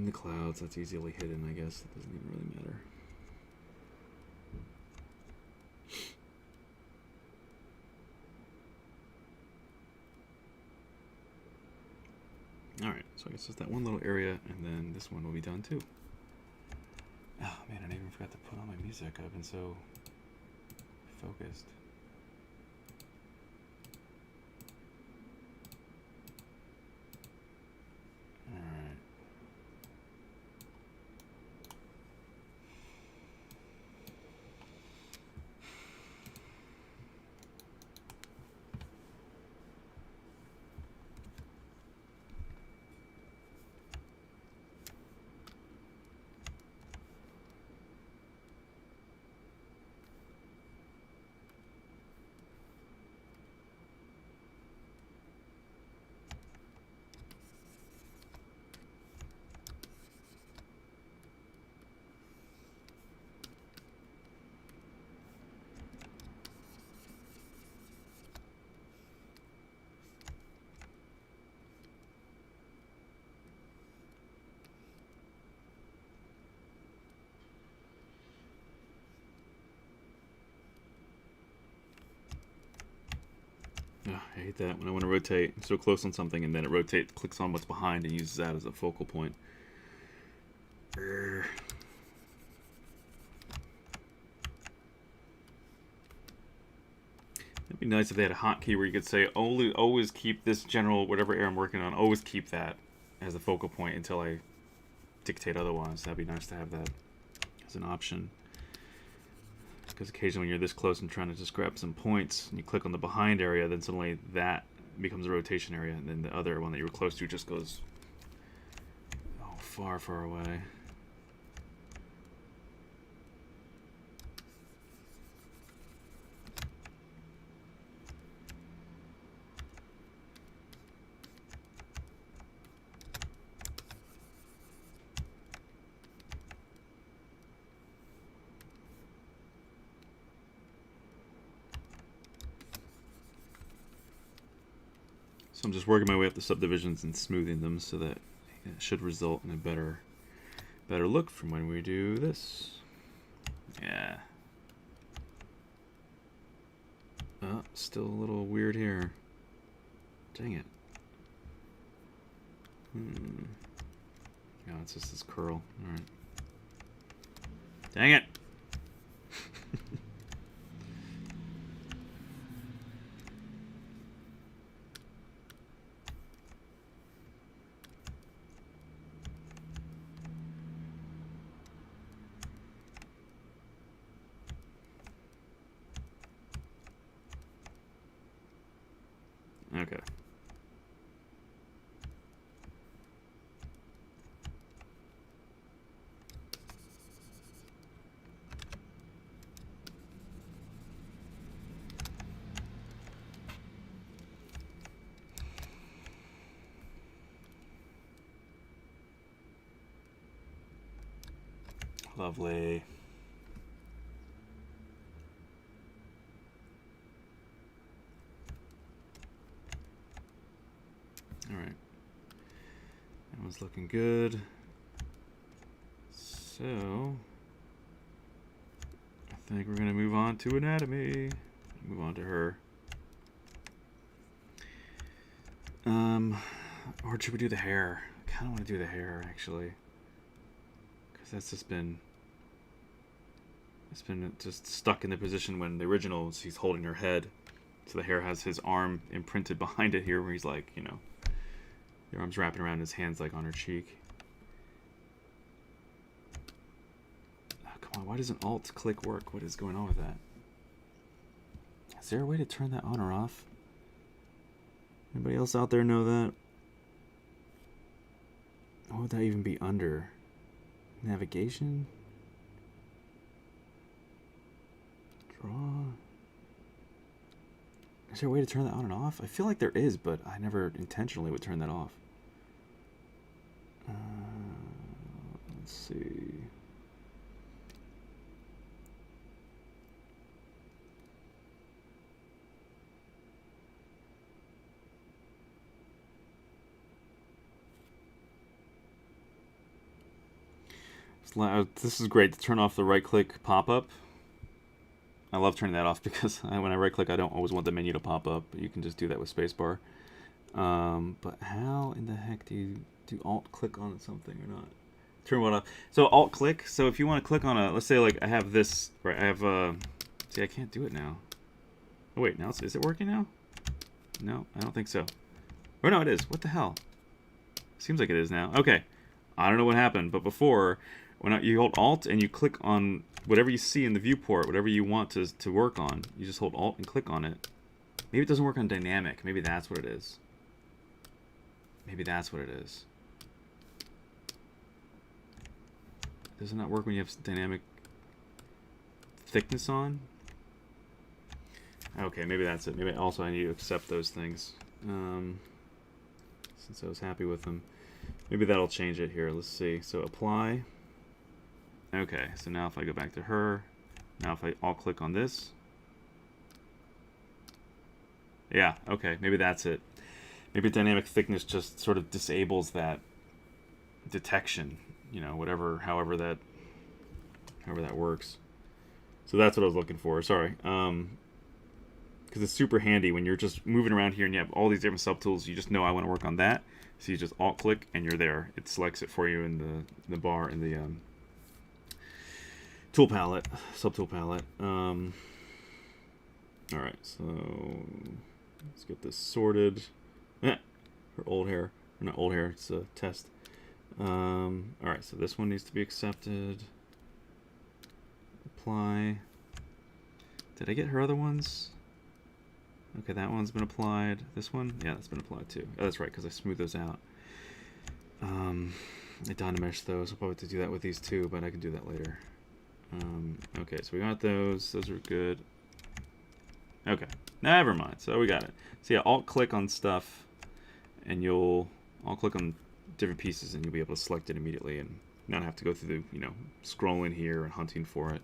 the clouds. That's easily hidden, I guess. It doesn't even really matter. Alright, so I guess just that one little area, and then this one will be done too. Oh man, I even forgot to put on my music. I've been so focused. Alright. Oh, I hate that when I want to rotate. I'm so close on something and then it clicks on what's behind and uses that as a focal point. It'd be nice if they had a hotkey where you could say, always keep this general, whatever area I'm working on, always keep that as the focal point until I dictate otherwise. That'd be nice to have that as an option. Because occasionally when you're this close and trying to just grab some points, and you click on the behind area, then suddenly that becomes a rotation area, and then the other one that you were close to just goes far, far away. So I'm just working my way up the subdivisions and smoothing them so that it should result in a better look from when we do this. Yeah. Still a little weird here. Dang it. Yeah, it's just this curl. Alright. Dang it! Okay. Lovely. All right. That one's looking good. So I think we're gonna move on to anatomy. Move on to her. Or should we do the hair? I kind of want to do the hair actually, because that's just been just stuck in the position when the original he's holding her head, so the hair has his arm imprinted behind it here, where he's like, you know, the arm's wrapping around his hands like on her cheek. Oh, come on, why doesn't Alt click work? What is going on with that? Is there a way to turn that on or off? Anybody else out there know that? What would that even be under? Navigation? Draw? Is there a way to turn that on and off? I feel like there is, but I never intentionally would turn that off. Let's see. This is great to turn off the right-click pop-up. I love turning that off because when I right-click, I don't always want the menu to pop up. But you can just do that with spacebar. But how in the heck do you do Alt-click on something or not? Turn what off? So Alt-click. So if you want to click on a, let's say like I have this, right? I have see, I can't do it now. Oh wait, now is it working now? No, I don't think so. Oh no, it is. What the hell? Seems like it is now. Okay, I don't know what happened, but before, when you hold Alt and you click on whatever you see in the viewport, whatever you want to work on, you just hold Alt and click on it. Maybe it doesn't work on dynamic. Maybe that's what it is. Maybe that's what it is. Does it not work when you have dynamic thickness on? Okay, maybe that's it. Maybe also I need to accept those things. Since I was happy with them. Maybe that'll change it here. Let's see. So apply. Okay, so now if I go back to her, now if I alt-click on this. Yeah, okay, maybe that's it. Maybe dynamic thickness just sort of disables that detection, you know, however that works. So that's what I was looking for. Sorry. Because it's super handy when you're just moving around here and you have all these different subtools. You just know I want to work on that. So you just alt-click and you're there. It selects it for you in the bar in the tool palette, subtool palette. All right, so let's get this sorted. Her old hair, or not old hair. It's a test. All right, so this one needs to be accepted. Apply. Did I get her other ones? Okay, that one's been applied. This one? Yeah, that's been applied too. Oh, that's right, because I smoothed those out. I Dynamesh those. I'll probably have to do that with these too, but I can do that later. Okay, so we got those. Those are good. Okay, never mind. So we got it. So yeah, alt-click on stuff, and alt-click on different pieces, and you'll be able to select it immediately and not have to go through the, scrolling here and hunting for it.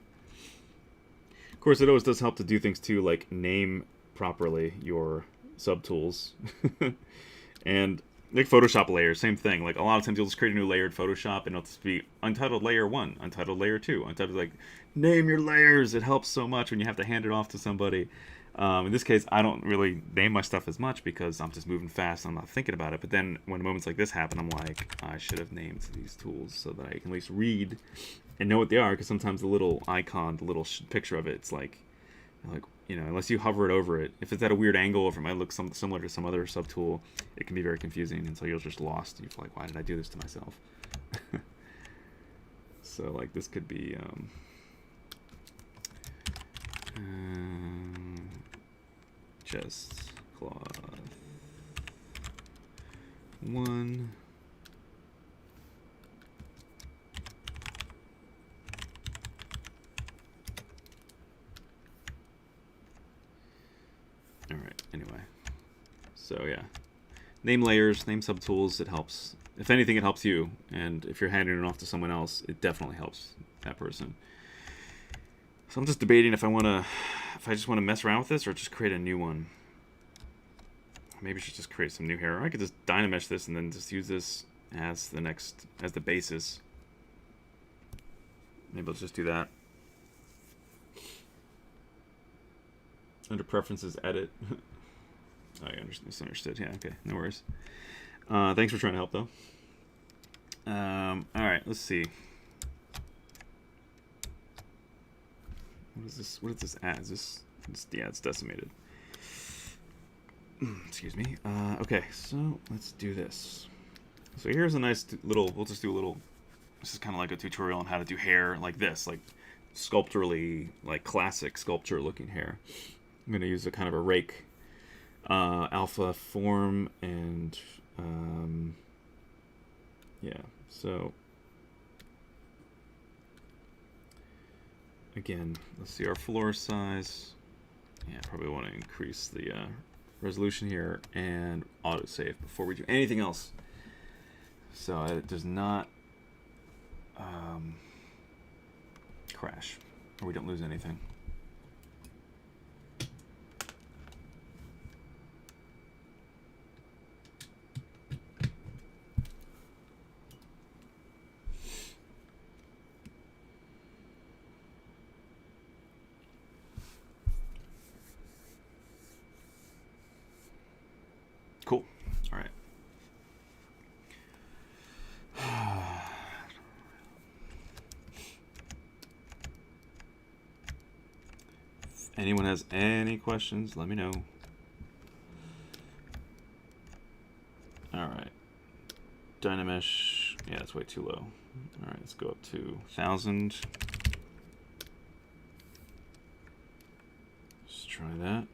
Of course, it always does help to do things too, like name properly your subtools. And like Photoshop layers, same thing. Like a lot of times you'll just create a new layer in Photoshop and it'll just be Untitled Layer 1, Untitled Layer 2, Untitled, like, name your layers. It helps so much when you have to hand it off to somebody. In this case, I don't really name my stuff as much because I'm just moving fast. I'm not thinking about it. But then when moments like this happen, I'm like, I should have named these tools so that I can at least read and know what they are. Because sometimes the little icon, the little picture of it, it's like, unless you hover it over it, if it's at a weird angle, or if it might look similar to some other subtool, it can be very confusing. And so you're just lost. You're like, why did I do this to myself? So like this could be... chest cloth 1. All right, anyway. So yeah. Name layers, name subtools, it helps if anything, it helps you. And if you're handing it off to someone else, it definitely helps that person. So I'm just debating if I just want to mess around with this or just create a new one. Maybe I should just create some new hair. Or I could just Dynamesh this and then just use this as the basis. Maybe let's just do that. Under preferences, edit. I misunderstood. Yeah, okay, no worries. Thanks for trying to help, though. All right, let's see. What is this? What does this add? Is this? Yeah, it's decimated. Excuse me. Okay, so let's do this. So here's a nice little. We'll just do a little. This is kind of like a tutorial on how to do hair like this, like sculpturally, like classic sculpture-looking hair. I'm going to use a kind of a rake alpha form, and yeah. So again, let's see our floor size. Yeah, probably want to increase the resolution here and autosave before we do anything else, so it does not crash or we don't lose anything. Cool. All right. If anyone has any questions, let me know. All right. Dynamesh. Yeah, that's way too low. All right, let's go up to 1,000. Let's try that.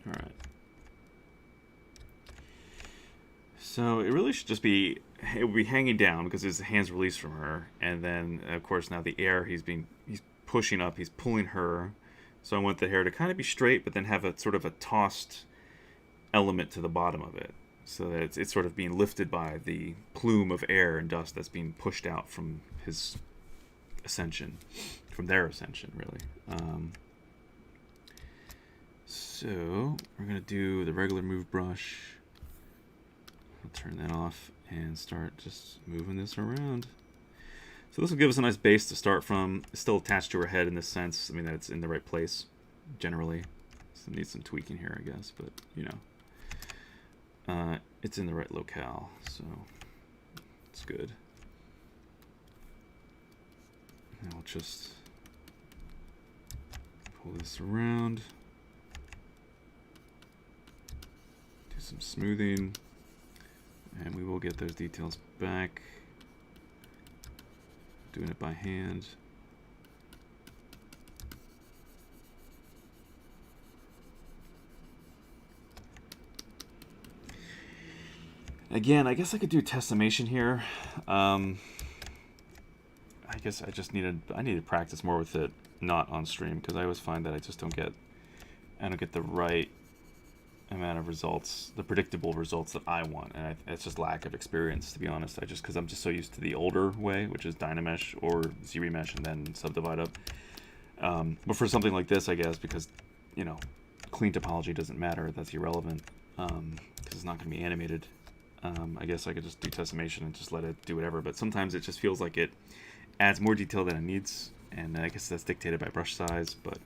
All right. So it really should just be, it would be hanging down because his hand's released from her, and then of course now the air he's pushing up, he's pulling her. So I want the hair to kind of be straight, but then have a sort of a tossed element to the bottom of it, so that it's sort of being lifted by the plume of air and dust that's being pushed out from his ascension, from their ascension, really. So we're going to do the regular move brush. I'll turn that off and start just moving this around. So this will give us a nice base to start from. It's still attached to her head in this sense. I mean, that it's in the right place, generally. So it needs some tweaking here, I guess, but, you know. It's in the right locale, so it's good. And I'll just pull this around. Do some smoothing. And we will get those details back. Doing it by hand. Again, I guess I could do testimation here. I guess I need to practice more with it, not on stream, because I always find that I just don't get the right amount of results, the predictable results that I want, and it's just lack of experience, to be honest. Because I'm just so used to the older way, which is Dynamesh or ZBrush and then subdivide up. But for something like this, I guess, because, you know, clean topology doesn't matter, that's irrelevant, because it's not going to be animated. I guess I could just do testimation and just let it do whatever, but sometimes it just feels like it adds more detail than it needs, and I guess that's dictated by brush size, but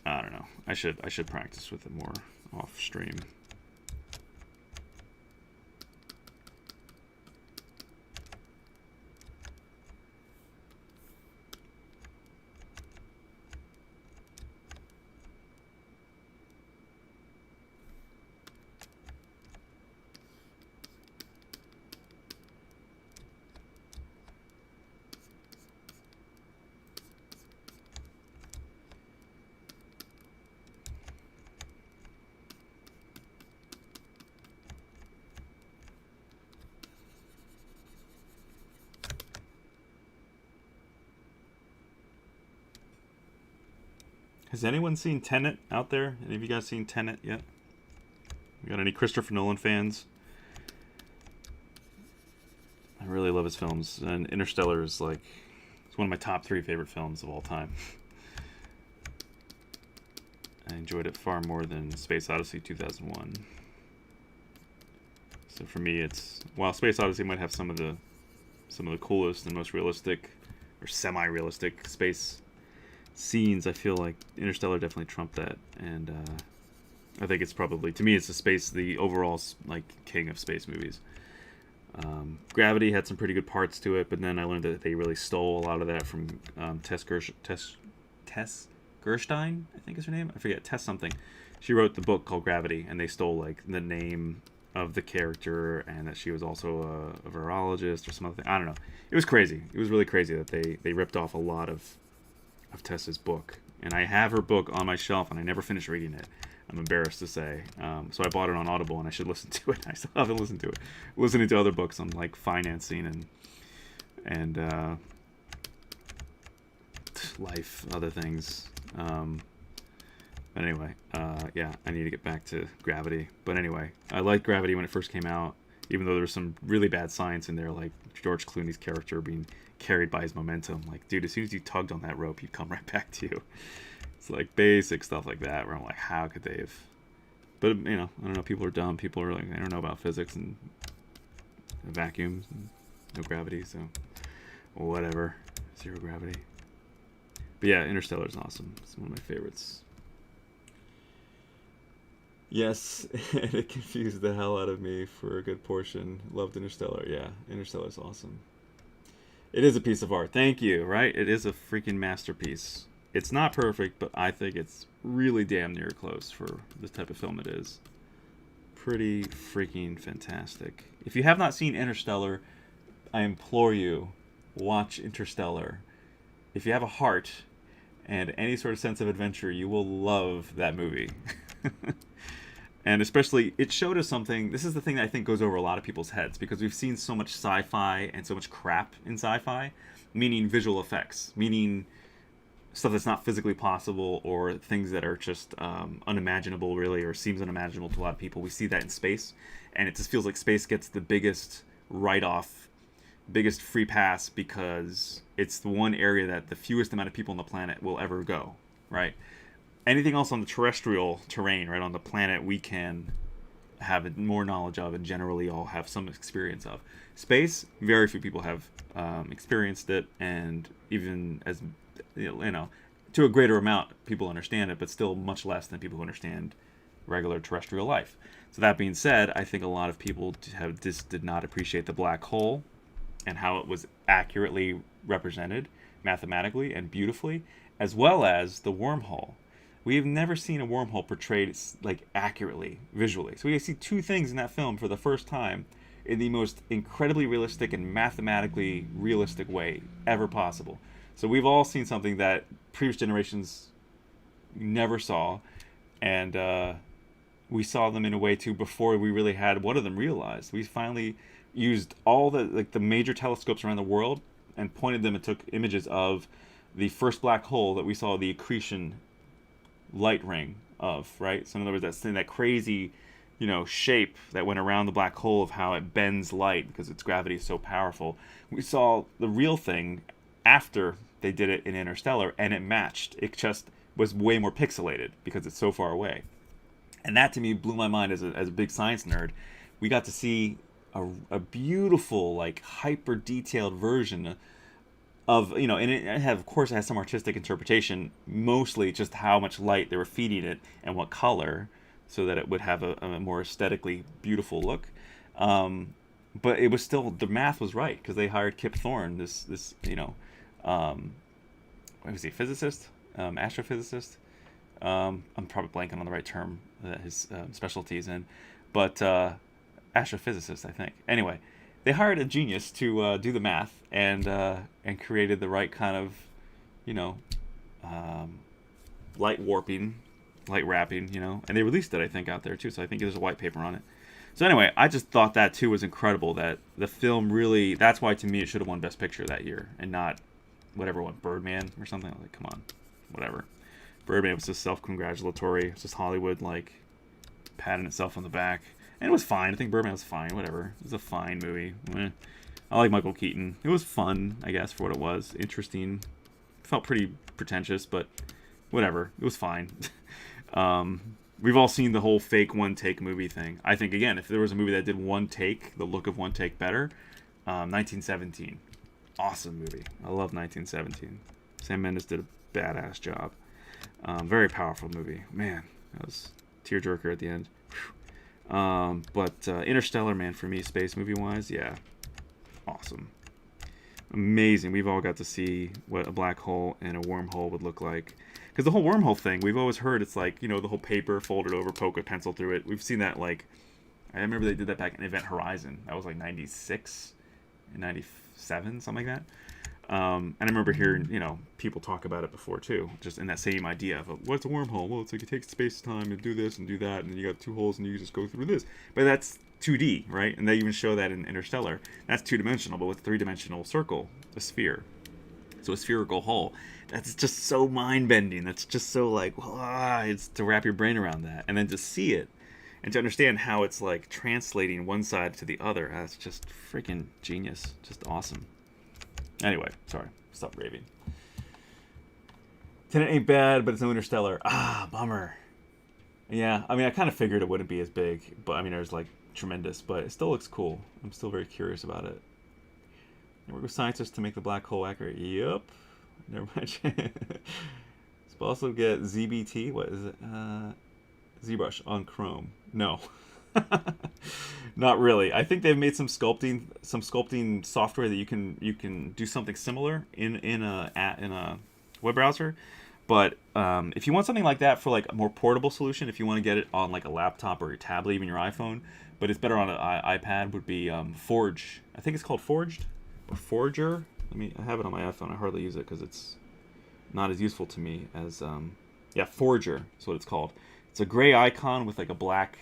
I don't know. I should practice with it more off stream. Has anyone seen Tenet out there? Any of you guys seen Tenet yet? We got any Christopher Nolan fans? I really love his films, and Interstellar is like, it's one of my top 3 favorite films of all time. I enjoyed it far more than Space Odyssey 2001. So for me, it's, while Space Odyssey might have some of the coolest and most realistic or semi-realistic space scenes, I feel like Interstellar definitely trumped that, and I think it's probably, to me, it's the overall like king of space movies. Gravity had some pretty good parts to it, but then I learned that they really stole a lot of that from Tess Gerstein, I think is her name. I forget, Tess something. She wrote the book called Gravity, and they stole like the name of the character, and that she was also a virologist or some other thing. I don't know. It was crazy. It was really crazy that they ripped off a lot of Tess's book. And I have her book on my shelf, and I never finished reading it. I'm embarrassed to say. So I bought it on Audible, and I should listen to it. I still haven't listened to it. Listening to other books on like financing and life, other things. But anyway, yeah, I need to get back to Gravity. But anyway, I liked Gravity when it first came out, even though there was some really bad science in there, like George Clooney's character being carried by his momentum. Like, dude, as soon as you tugged on that rope, he'd come right back to you. It's like basic stuff like that, where I'm like, how could they have? But, you know, I don't know, people are dumb. People are like, they don't know about physics and vacuums and no gravity, so whatever. Zero gravity. But yeah, Interstellar is awesome. It's one of my favorites. Yes, and it confused the hell out of me for a good portion. Loved Interstellar. Yeah, Interstellar's awesome. It is a piece of art. Thank you, right? It is a freaking masterpiece. It's not perfect, but I think it's really damn near close for the type of film it is. Pretty freaking fantastic. If you have not seen Interstellar, I implore you, watch Interstellar. If you have a heart and any sort of sense of adventure, you will love that movie. And especially, it showed us something. This is the thing that I think goes over a lot of people's heads, because we've seen so much sci-fi and so much crap in sci-fi, meaning visual effects, meaning stuff that's not physically possible, or things that are just unimaginable, really, or seems unimaginable to a lot of people. We see that in space, and it just feels like space gets the biggest write-off, biggest free pass, because it's the one area that the fewest amount of people on the planet will ever go, right? Anything else on the terrestrial terrain, right, on the planet, we can have more knowledge of and generally all have some experience of. Space, very few people have experienced it, and even as, you know, to a greater amount, people understand it, but still much less than people who understand regular terrestrial life. So that being said, I think a lot of people did not appreciate the black hole and how it was accurately represented mathematically and beautifully, as well as the wormhole. We have never seen a wormhole portrayed like accurately visually. So we see two things in that film for the first time in the most incredibly realistic and mathematically realistic way ever possible. So we've all seen something that previous generations never saw, and we saw them in a way too before we really had one of them realized. We finally used all the major telescopes around the world and pointed them and took images of the first black hole that we saw the accretion light ring of, right? So in other words, that's that crazy, you know, shape that went around the black hole of how it bends light because its gravity is so powerful. We saw the real thing after they did it in Interstellar, and it matched. It just was way more pixelated because it's so far away. And that to me blew my mind as a big science nerd. We got to see a beautiful, like, hyper detailed version of, you know, and of course it has some artistic interpretation, mostly just how much light they were feeding it and what color, so that it would have a more aesthetically beautiful look. But it was still, the math was right, because they hired Kip Thorne, this you know, what was he, physicist, astrophysicist. I'm probably blanking on the right term that his specialty is in, but astrophysicist, I think. Anyway, they hired a genius to do the math and created the right kind of, you know, light warping, light wrapping, you know, and they released it, I think, out there too. So I think there's a white paper on it. So anyway, I just thought that too was incredible, that the film really, that's why to me it should have won Best Picture that year and not whatever won, Birdman or something. Like, come on, whatever. Birdman was just self-congratulatory. It's just Hollywood, like, patting itself on the back. And it was fine. I think Birdman was fine. Whatever. It was a fine movie. I like Michael Keaton. It was fun, I guess, for what it was. Interesting. Felt pretty pretentious, but whatever. It was fine. We've all seen the whole fake one-take movie thing. I think, again, if there was a movie that did one take, the look of one take better, 1917. Awesome movie. I love 1917. Sam Mendes did a badass job. Very powerful movie. Man, that was tearjerker at the end. But Interstellar, man, for me, space movie-wise, yeah. Awesome. Amazing. We've all got to see what a black hole and a wormhole would look like. Because the whole wormhole thing, we've always heard it's like, the whole paper folded over, poke a pencil through it. We've seen that, like, I remember they did that back in Event Horizon. That was like 96 and 97, something like that. And I remember hearing, people talk about it before too, just in that same idea of what's a wormhole? Well, it's like it takes space-time to do this and do that, and then you got two holes and you just go through this. But that's 2D, right? And they even show that in Interstellar. That's two-dimensional, but with a three-dimensional circle, a sphere. So a spherical hole. That's just so mind-bending. That's just so like, it's to wrap your brain around that. And then to see it and to understand how it's like translating one side to the other. That's just freaking genius. Just awesome. Anyway, sorry. Stop raving. Tenet ain't bad, but it's no Interstellar. Bummer. Yeah, I mean, I kind of figured it wouldn't be as big, but I mean, there's like tremendous, but it still looks cool. I'm still very curious about it. And work with scientists to make the black hole accurate. Yep. Never mind. Let's also get ZBT. What is it? ZBrush on Chrome. No. Not really. I think they've made some sculpting software that you can do something similar in a web browser. But if you want something like that for like a more portable solution, if you want to get it on like a laptop or your tablet, even your iPhone, but it's better on an iPad, would be Forge. I think it's called Forged or Forger. I have it on my iPhone. I hardly use it because it's not as useful to me as Forger is what it's called. It's a gray icon with like a black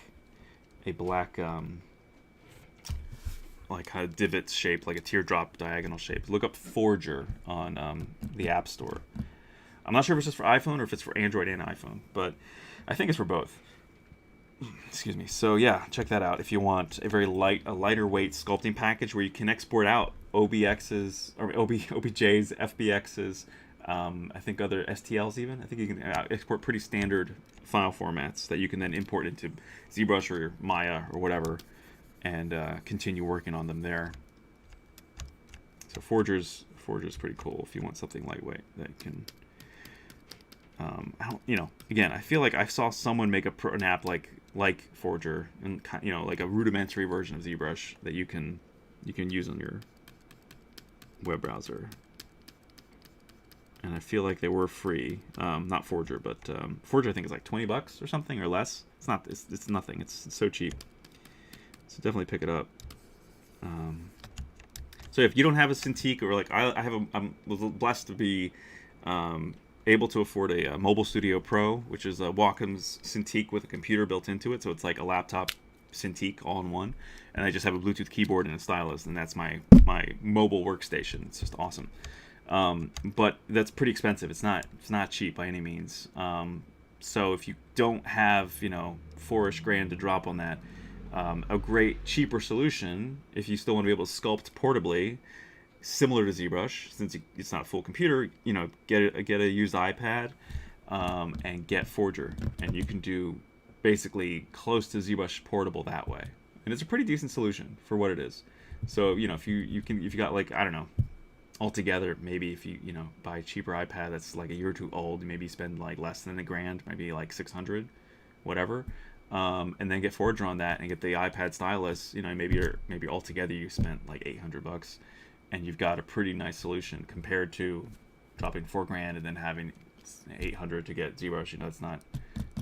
like kind of divot shape, like a teardrop diagonal shape. Look up Forger on the App Store. I'm not sure if it's just for iPhone or if it's for Android and iPhone, but I think it's for both. Excuse me. So yeah, check that out if you want a lighter weight sculpting package where you can export out OBXs or OBJs, FBXs, I think other STLs even. I think you can export pretty standard file formats that you can then import into ZBrush or Maya or whatever and continue working on them there. So Forger's pretty cool if you want something lightweight that can again, I feel like I saw someone make an app like Forger and like a rudimentary version of ZBrush that you can use on your web browser. And I feel like they were free. Not Forger, but Forger I think is like $20 or something or less. It's not. It's nothing. It's so cheap. So definitely pick it up. So if you don't have a Cintiq or like I'm blessed to be able to afford a Mobile Studio Pro, which is a Wacom's Cintiq with a computer built into it. So it's like a laptop Cintiq all in one. And I just have a Bluetooth keyboard and a stylus, and that's my mobile workstation. It's just awesome. But that's pretty expensive. It's not cheap by any means. So if you don't have, $4-ish grand to drop on that, a great cheaper solution, if you still want to be able to sculpt portably, similar to ZBrush, since it's not a full computer, get a used iPad, and get Forger, and you can do basically close to ZBrush portable that way. And it's a pretty decent solution for what it is. So, if you got like, I don't know, altogether, maybe if you buy a cheaper iPad that's like a year or two old, maybe spend like less than $1,000, maybe like 600, whatever, and then get Forger on that and get the iPad stylus. Maybe altogether you spent like $800, and you've got a pretty nice solution compared to dropping $4,000 and then having $800 to get ZBrush. It's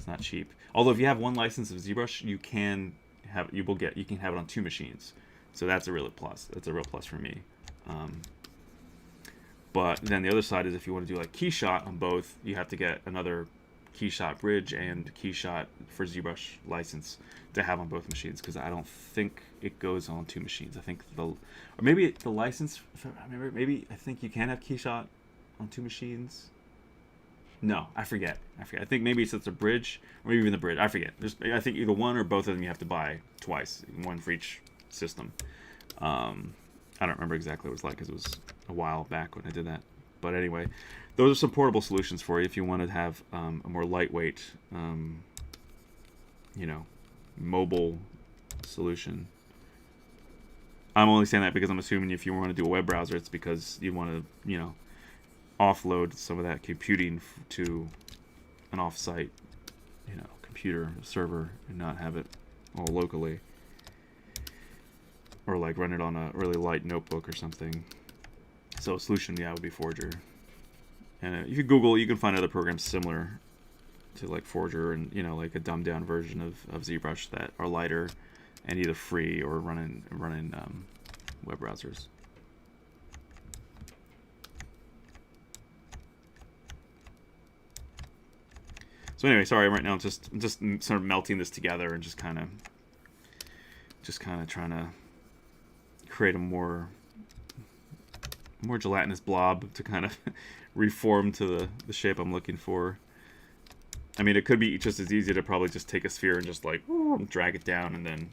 not cheap. Although if you have one license of ZBrush, you can have it on 2 machines. So that's a real plus. That's a real plus for me. But then the other side is if you want to do like Keyshot on both, you have to get another Keyshot Bridge and Keyshot for ZBrush license to have on both machines, because I don't think it goes on 2 machines. I think maybe the license, maybe I think you can have Keyshot on 2 machines. No, I forget. I think maybe it's a bridge, or maybe even the bridge. I forget. I think either one or both of them you have to buy twice, one for each system. I don't remember exactly what it was like because it was a while back when I did that. But anyway, those are some portable solutions for you if you want to have a more lightweight, mobile solution. I'm only saying that because I'm assuming if you want to do a web browser, it's because you want to, offload some of that computing to an off-site, computer server and not have it all locally, or like run it on a really light notebook or something. So a solution, would be Forger. And if you Google, you can find other programs similar to like Forger and like a dumbed down version of ZBrush that are lighter and either free or running web browsers. So anyway, sorry. Right now, I'm just sort of melting this together and just kind of trying to create a more gelatinous blob to kind of reform to the shape I'm looking for. I mean, it could be just as easy to probably just take a sphere and just like drag it down and then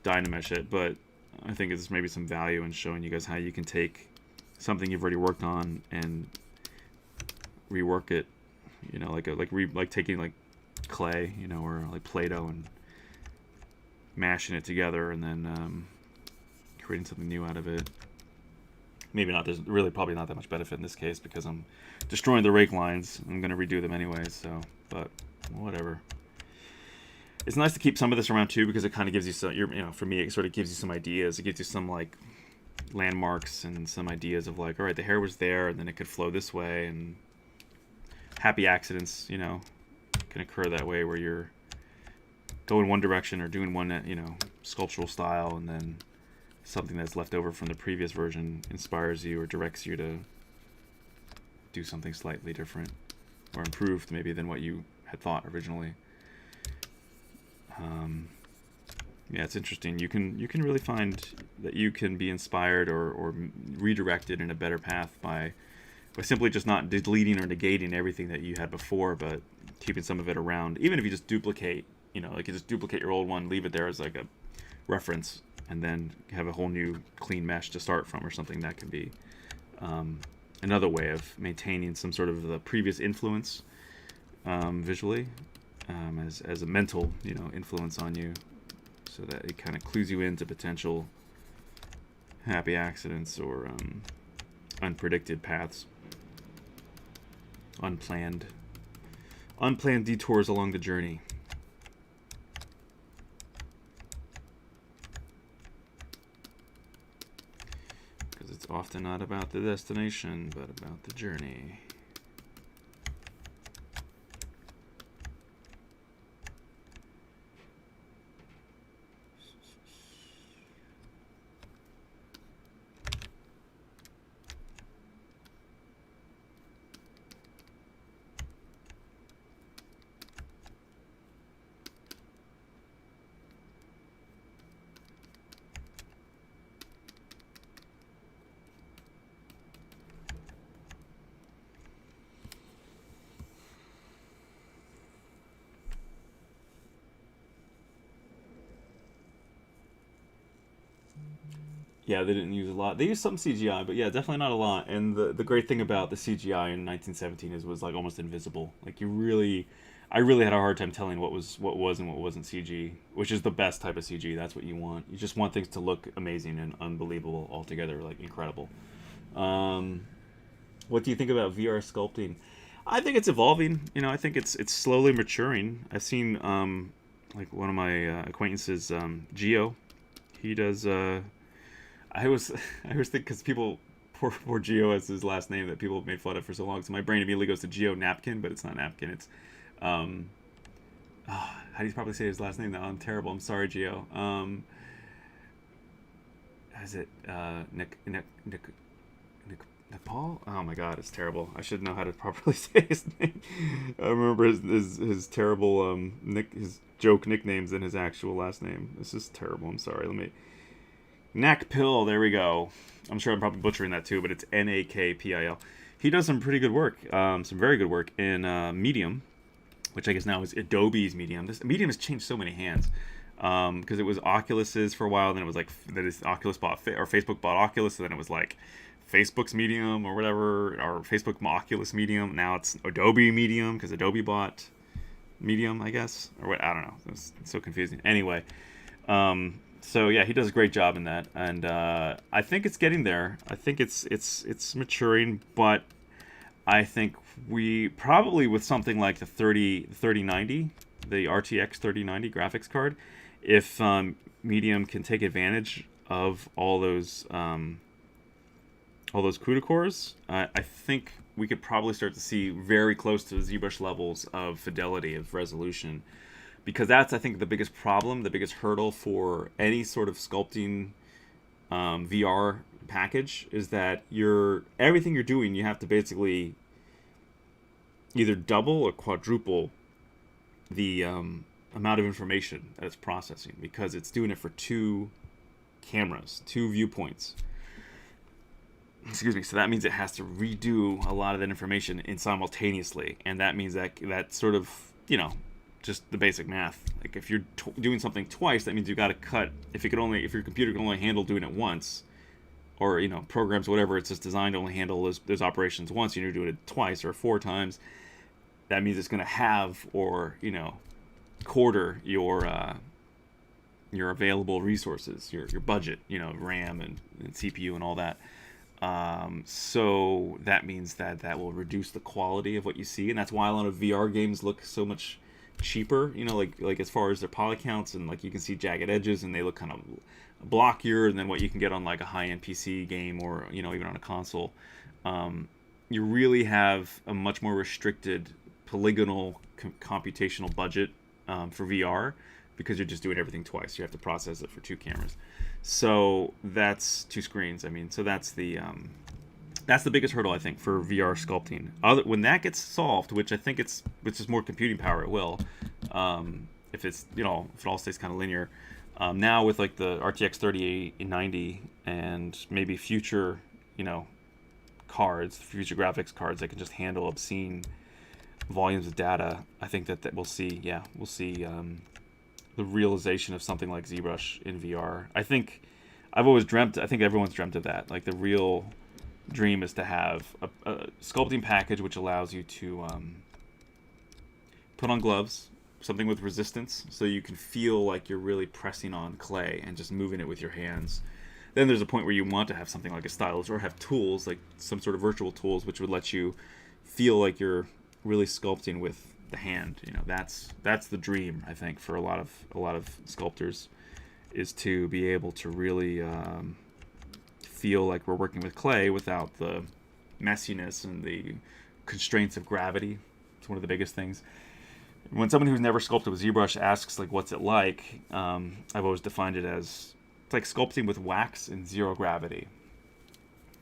Dynamesh it, but I think there's maybe some value in showing you guys how you can take something you've already worked on and rework it. Like taking like clay, or like Play-Doh and mashing it together and then creating something new out of it. Maybe not. There's really probably not that much benefit in this case because I'm destroying the rake lines. I'm going to redo them anyways, so, but whatever. It's nice to keep some of this around too because it kind of gives you some, for me, it sort of gives you some ideas. It gives you some like landmarks and some ideas of like, all right, the hair was there and then it could flow this way, and happy accidents, can occur that way where you're going one direction or doing one, sculptural style, and then something that's left over from the previous version inspires you or directs you to do something slightly different or improved maybe than what you had thought originally. Yeah, it's interesting. You can really find that you can be inspired or redirected in a better path by simply just not deleting or negating everything that you had before, but keeping some of it around. Even if you just duplicate, like you just duplicate your old one, leave it there as like a reference, and then have a whole new clean mesh to start from or something. That can be another way of maintaining some sort of the previous influence visually as a mental, influence on you, so that it kind of clues you into potential happy accidents or unpredicted paths, unplanned detours along the journey. Because it's often not about the destination, but about the journey. Yeah, they didn't use a lot. They used some CGI, but yeah, definitely not a lot. And the great thing about the CGI in 1917 was like almost invisible. Like I really had a hard time telling what was and what wasn't CG, which is the best type of CG. That's what you want. You just want things to look amazing and unbelievable altogether, like incredible. What do you think about VR sculpting? I think it's evolving. I think it's slowly maturing. I've seen like one of my acquaintances, Geo. He does. I always think because poor Geo as his last name that people have made fun of for so long. So my brain immediately goes to Geo Napkin, but it's not Napkin. It's how do you probably say his last name now? I'm terrible. I'm sorry, Geo. Is it Nick Paul? Oh my God, it's terrible. I should know how to properly say his name. I remember his terrible his joke nicknames than his actual last name. This is terrible. I'm sorry. Let me. Nakpil, there we go. I'm sure I'm probably butchering that too, but it's Nakpil. he does some pretty good work, some very good work in Medium, which I guess now is Adobe's Medium. This Medium has changed so many hands, because it was Oculus's for a while, then it was like that is Oculus bought or Facebook bought Oculus, and then it was like Facebook's Medium or whatever, or Facebook Oculus Medium. Now it's Adobe Medium because Adobe bought Medium, I guess, or what, I don't know. It's so confusing. Anyway, so yeah, he does a great job in that, and I think it's getting there. I think it's maturing, but I think we probably with something like the 3090, the RTX 3090 graphics card, if Medium can take advantage of all those CUDA cores, I think we could probably start to see very close to ZBrush levels of fidelity, of resolution, because that's, I think, the biggest problem, the biggest hurdle for any sort of sculpting VR package, is that everything you're doing, you have to basically either double or quadruple the amount of information that it's processing, because it's doing it for two cameras, two viewpoints. Excuse me. So that means it has to redo a lot of that information in simultaneously, and that means that sort of, just the basic math. Like if you're doing something twice, that means you got to cut. If your computer can only handle doing it once, or programs, whatever, it's just designed to only handle those operations once. You're doing it twice or 4 times. That means it's going to have, or quarter your available resources, your budget, RAM and CPU and all that. So that means that will reduce the quality of what you see, and that's why a lot of VR games look so much cheaper, like as far as their poly counts, and like you can see jagged edges and they look kind of blockier than what you can get on like a high-end PC game, or even on a console. You really have a much more restricted polygonal computational budget for VR, because you're just doing everything twice. You have to process it for 2 cameras. So that's 2 screens. So that's the biggest hurdle, I think, for VR sculpting. When that gets solved, which I think with just more computing power, it will. If it's if it all stays kind of linear. Now with like the RTX 3090 and maybe future cards, future graphics cards that can just handle obscene volumes of data, I think that we'll see. Yeah, we'll see. The realization of something like ZBrush in VR. I think everyone's dreamt of that. Like the real dream is to have a sculpting package which allows you to put on gloves, something with resistance, so you can feel like you're really pressing on clay and just moving it with your hands. Then there's a point where you want to have something like a stylus, or have tools, like some sort of virtual tools, which would let you feel like you're really sculpting with the hand. That's the dream, I think, for a lot of sculptors, is to be able to really feel like we're working with clay without the messiness and the constraints of gravity. It's one of the biggest things. When someone who's never sculpted with ZBrush asks like what's it like, I've always defined it as it's like sculpting with wax in 0 gravity.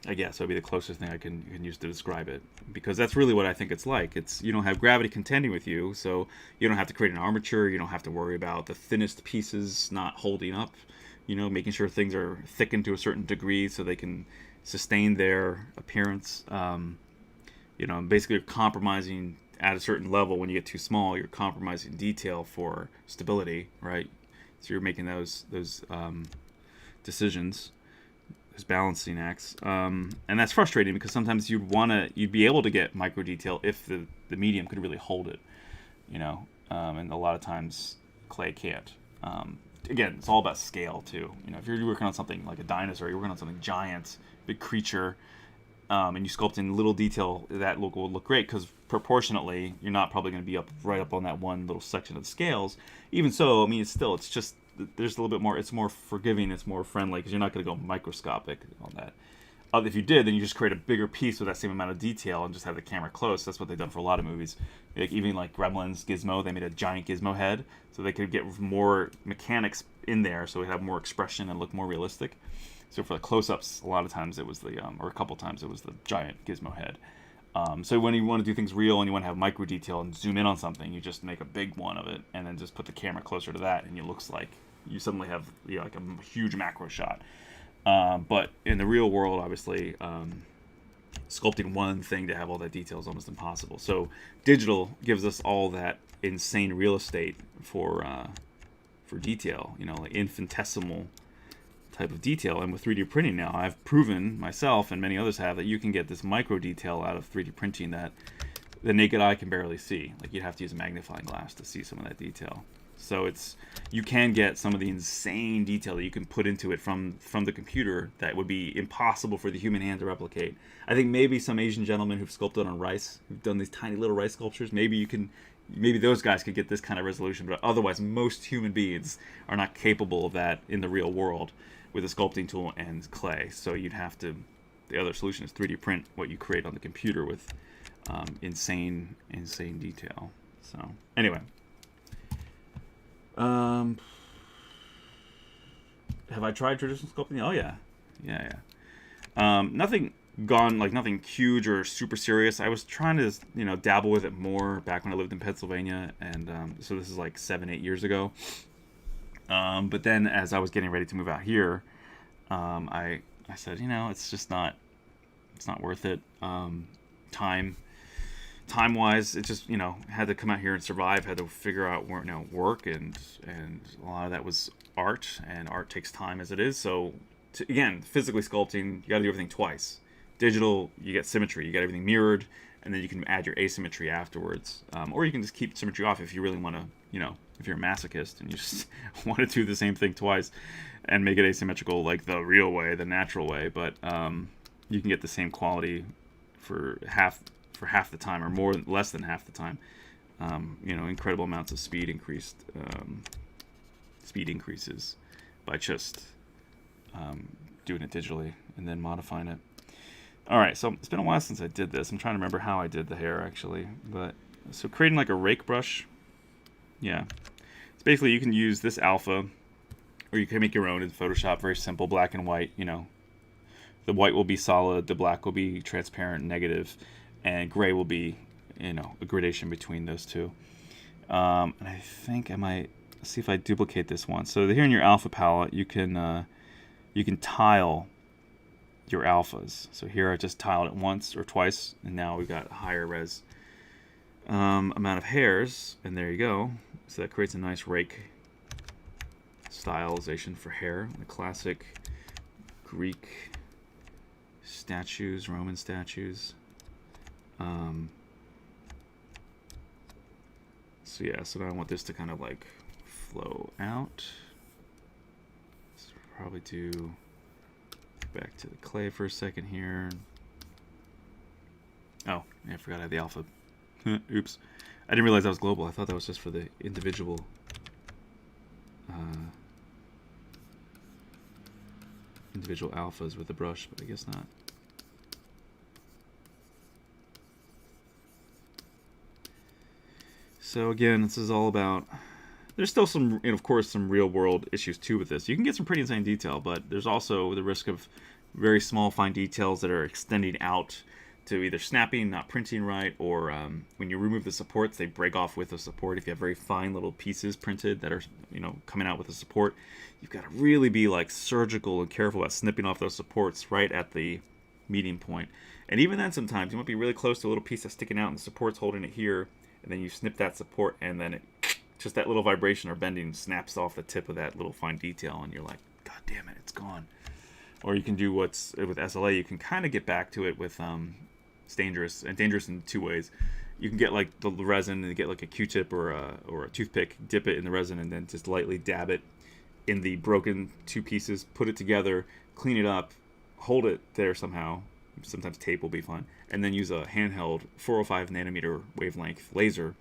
I guess that'd be the closest thing I can use to describe it, because that's really what I think it's like. You don't have gravity contending with you, so you don't have to create an armature. You don't have to worry about the thinnest pieces not holding up. Making sure things are thickened to a certain degree so they can sustain their appearance. Basically you're compromising at a certain level. When you get too small, you're compromising detail for stability, right? So you're making those decisions, those balancing acts, and that's frustrating, because sometimes you'd be able to get micro detail if the medium could really hold it, and a lot of times clay can't. Again, it's all about scale too. If you're working on something like a dinosaur, you're working on something giant, big creature, and you sculpt in little detail, that will look great, because proportionately you're not probably going to be right up on that one little section of the scales. Even so, it's just there's a little bit more. It's more forgiving. It's more friendly, because you're not going to go microscopic on that. If you did, then you just create a bigger piece with that same amount of detail and just have the camera close. That's what they've done for a lot of movies. Even like Gremlins, Gizmo, they made a giant Gizmo head, so they could get more mechanics in there, so it have more expression and look more realistic. So for the close-ups, a lot of times it was or a couple times it was the giant Gizmo head. So when you want to do things real and you want to have micro detail and zoom in on something, you just make a big one of it and then just put the camera closer to that, and it looks like you suddenly have like a huge macro shot. But in the real world, obviously, sculpting one thing to have all that detail is almost impossible. So digital gives us all that insane real estate for detail, you know, like infinitesimal type of detail. And with 3D printing now, I've proven myself and many others have that you can get this micro detail out of 3D printing that the naked eye can barely see. Like you'd have to use a magnifying glass to see some of that detail. So you can get some of the insane detail that you can put into it from the computer that would be impossible for the human hand to replicate. I think maybe some Asian gentlemen who've sculpted on rice, who've done these tiny little rice sculptures, maybe those guys could get this kind of resolution, but otherwise most human beings are not capable of that in the real world with a sculpting tool and clay. So the other solution is 3D print what you create on the computer with insane detail. So anyway. Have I tried traditional sculpting? Oh yeah. Nothing huge or super serious. I was trying to, dabble with it more back when I lived in Pennsylvania, and so this is like 7-8 years ago. But then as I was getting ready to move out here, I said, it's not worth it. Time-wise, it just, had to come out here and survive, had to figure out work, and a lot of that was art, and art takes time as it is. So, again, physically sculpting, you got to do everything twice. Digital, you get symmetry, you got everything mirrored, and then you can add your asymmetry afterwards. Or you can just keep symmetry off if you really want to, if you're a masochist and you just want to do the same thing twice and make it asymmetrical like the real way, the natural way. But you can get the same quality for half the time, or less than half the time. Incredible amounts of speed increases by just doing it digitally and then modifying it. All right, so it's been a while since I did this. I'm trying to remember how I did the hair actually, so creating like a rake brush. Yeah, it's basically you can use this alpha, or you can make your own in Photoshop. Very simple, black and white. The white will be solid, the black will be transparent, negative, and gray will be, a gradation between those two. And I think I might see if I duplicate this one. So here in your alpha palette, you can tile your alphas. So here I just tiled it once or twice, and now we've got a higher res amount of hairs, and there you go. So that creates a nice rake stylization for hair, the classic Greek statues, Roman statues. So now I want this to kind of like flow out. So probably do back to the clay for a second here. Oh, yeah, I forgot I had the alpha. Oops. I didn't realize that was global. I thought that was just for the individual alphas with the brush, but I guess not. So again, this is all about, there's still some, of course, some real world issues too with this. You can get some pretty insane detail, but there's also the risk of very small, fine details that are extending out to either snapping, not printing right, or when you remove the supports, they break off with the support. If you have very fine little pieces printed that are, coming out with the support, you've got to really be like surgical and careful about snipping off those supports right at the meeting point. And even then, sometimes you might be really close to a little piece that's sticking out and the support's holding it here, and then you snip that support, and then just that little vibration or bending snaps off the tip of that little fine detail, and you're like, God damn it, it's gone. Or you can do what's with SLA, you can kind of get back to it with it's dangerous in two ways. You can get like the resin and get like a Q-tip or a toothpick, dip it in the resin, and then just lightly dab it in the broken two pieces, put it together, clean it up, hold it there somehow. Sometimes tape will be fun, and then use a handheld 405 nanometer wavelength laser,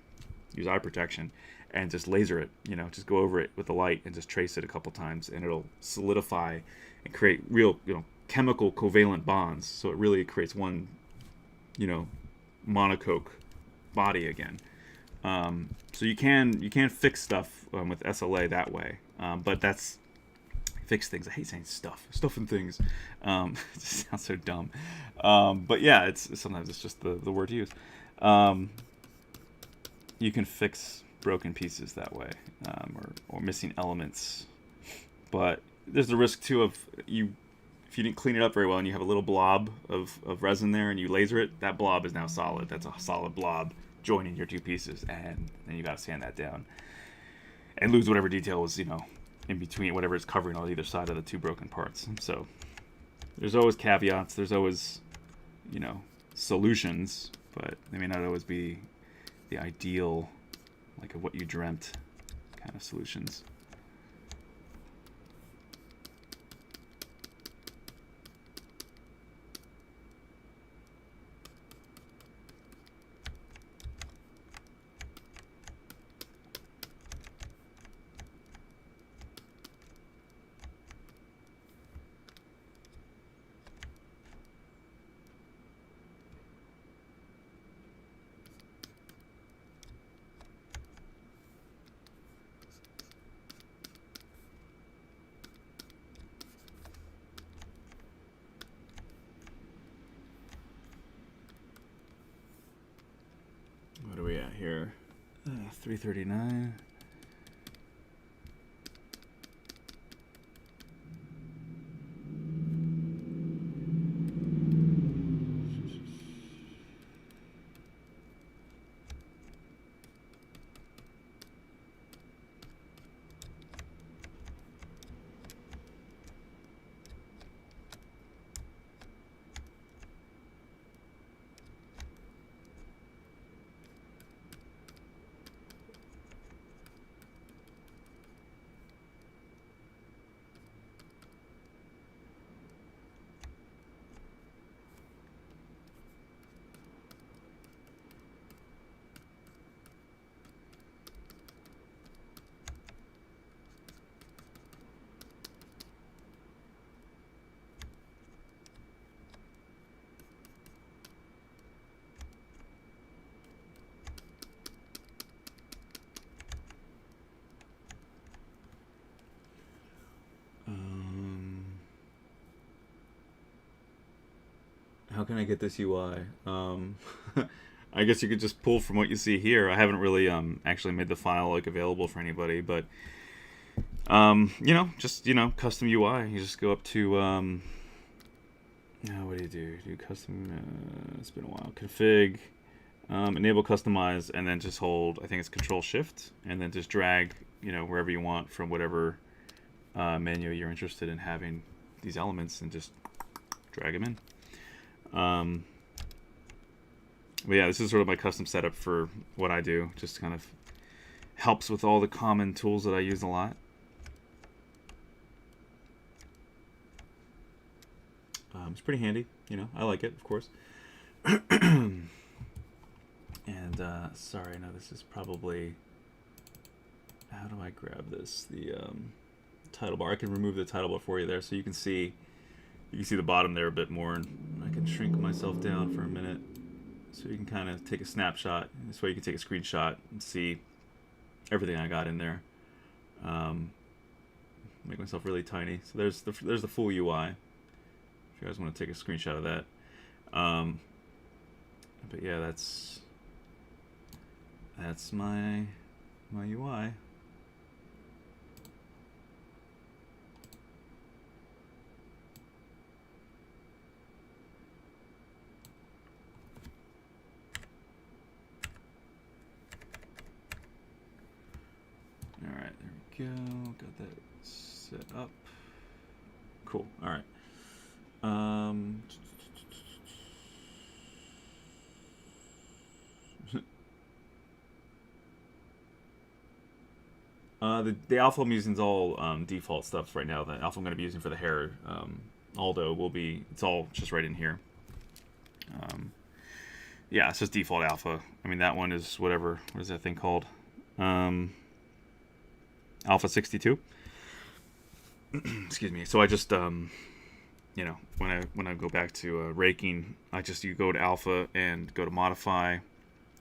use eye protection, and just laser it, just go over it with the light and just trace it a couple times, and it'll solidify and create real, chemical covalent bonds. So it really creates one, monocoque body again. So you can fix stuff with SLA that way, but that's fix things. I hate saying stuff and things. It just sounds so dumb. But yeah, sometimes it's just the word to use. You can fix broken pieces that way, or missing elements. But there's the risk too of if if you didn't clean it up very well and you have a little blob of resin there and you laser it, that blob is now solid. That's a solid blob joining your two pieces, and then you got to sand that down and lose whatever detail is, you know, in between, whatever is covering on either side of the two broken parts. So there's always caveats. There's always, you know, solutions, but they may not always be the ideal, like of what you dreamt kind of solutions. What are we at here? 339. How can I get this UI? I guess you could just pull from what you see here. I haven't really actually made the file like available for anybody, but you know, just, you know, custom UI. You just go up to what do you do? Do custom? It's been a while. Config, enable customize, and then just hold. I think it's Control Shift, and then just drag, you know, wherever you want from whatever menu you're interested in having these elements, and just drag them in. But yeah, this is sort of my custom setup for what I do. Just kind of helps with all the common tools that I use a lot. It's pretty handy, you know. I like it, of course. And sorry, no, this is probably. How do I grab this? The title bar. I can remove the title bar for you there, so you can see. You can see the bottom there a bit more, and I can shrink myself down for a minute so you can kind of take a snapshot. This way you can take a screenshot and see everything I got in there. Make myself really tiny. So there's the full UI. If you guys want to take a screenshot of that. But yeah, that's my UI. Alright, there we go. Got that set up. Cool. Alright. The alpha I'm using is all default stuff right now. The alpha I'm going to be using for the hair Aldo will be, it's all just right in here. Yeah, it's just default alpha. I mean, that one is whatever, what is that thing called? Alpha 62. Excuse me. So I just, you know, when I go back to raking, you go to alpha and go to modify,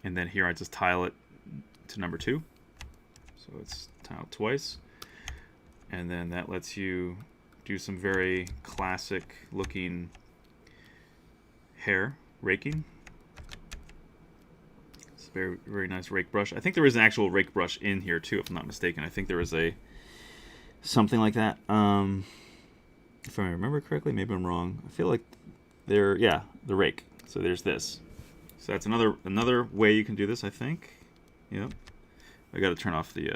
and then here I just tile it to number 2. So it's tiled twice, and then that lets you do some very classic looking hair raking. It's a very, very nice rake brush. I think there is an actual rake brush in here too, if I'm not mistaken. I think there is something like that. if I remember correctly, maybe I'm wrong. I feel like they're, yeah, the Rake. So there's this. So that's another way you can do this, I think. Yep. I got to turn off the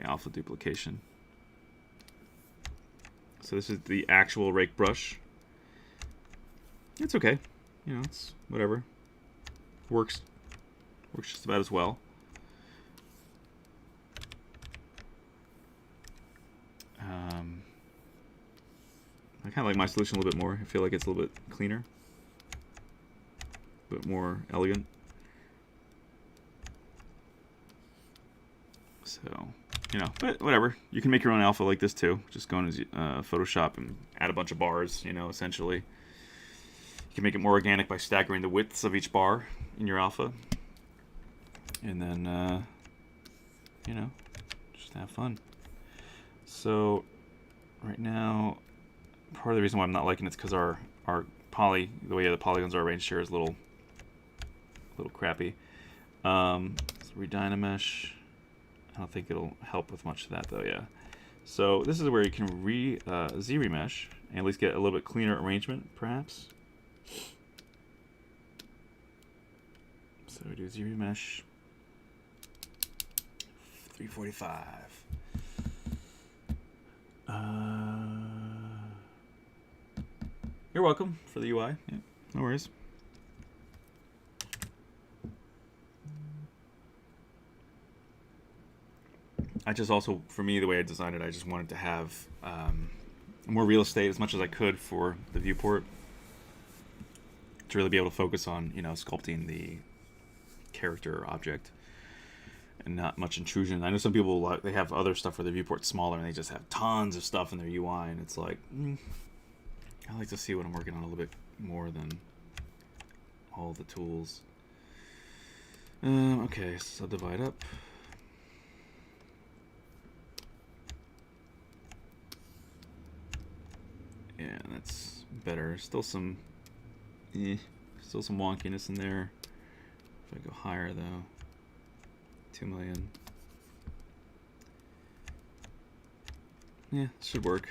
alpha duplication. So this is the actual Rake brush. It's okay. You know, it's whatever. Works just about as well. I kind of like my solution a little bit more. I feel like it's a little bit cleaner, a bit more elegant. So, you know, but whatever. You can make your own alpha like this too. Just go into Photoshop and add a bunch of bars, you know, essentially. You can make it more organic by staggering the widths of each bar in your alpha. And then, you know, just have fun. So, right now, part of the reason why I'm not liking it is because our poly, the way the polygons are arranged here is a little crappy. Let's re-Dynamesh. I don't think it'll help with much of that though, yeah. So this is where you can ZBrush and at least get a little bit cleaner arrangement, perhaps. So we do ZBrush 345. You're welcome for the UI. Yeah, no worries. I just also, for me, the way I designed it, I just wanted to have more real estate as much as I could for the viewport to really be able to focus on, you know, sculpting the character or object and not much intrusion. I know some people, they have other stuff where the viewport's smaller and they just have tons of stuff in their UI, and it's like, I like to see what I'm working on a little bit more than all the tools. Okay, so divide up. Yeah, that's better. Still some wonkiness in there. If I go higher though, 2 million. Yeah, should work.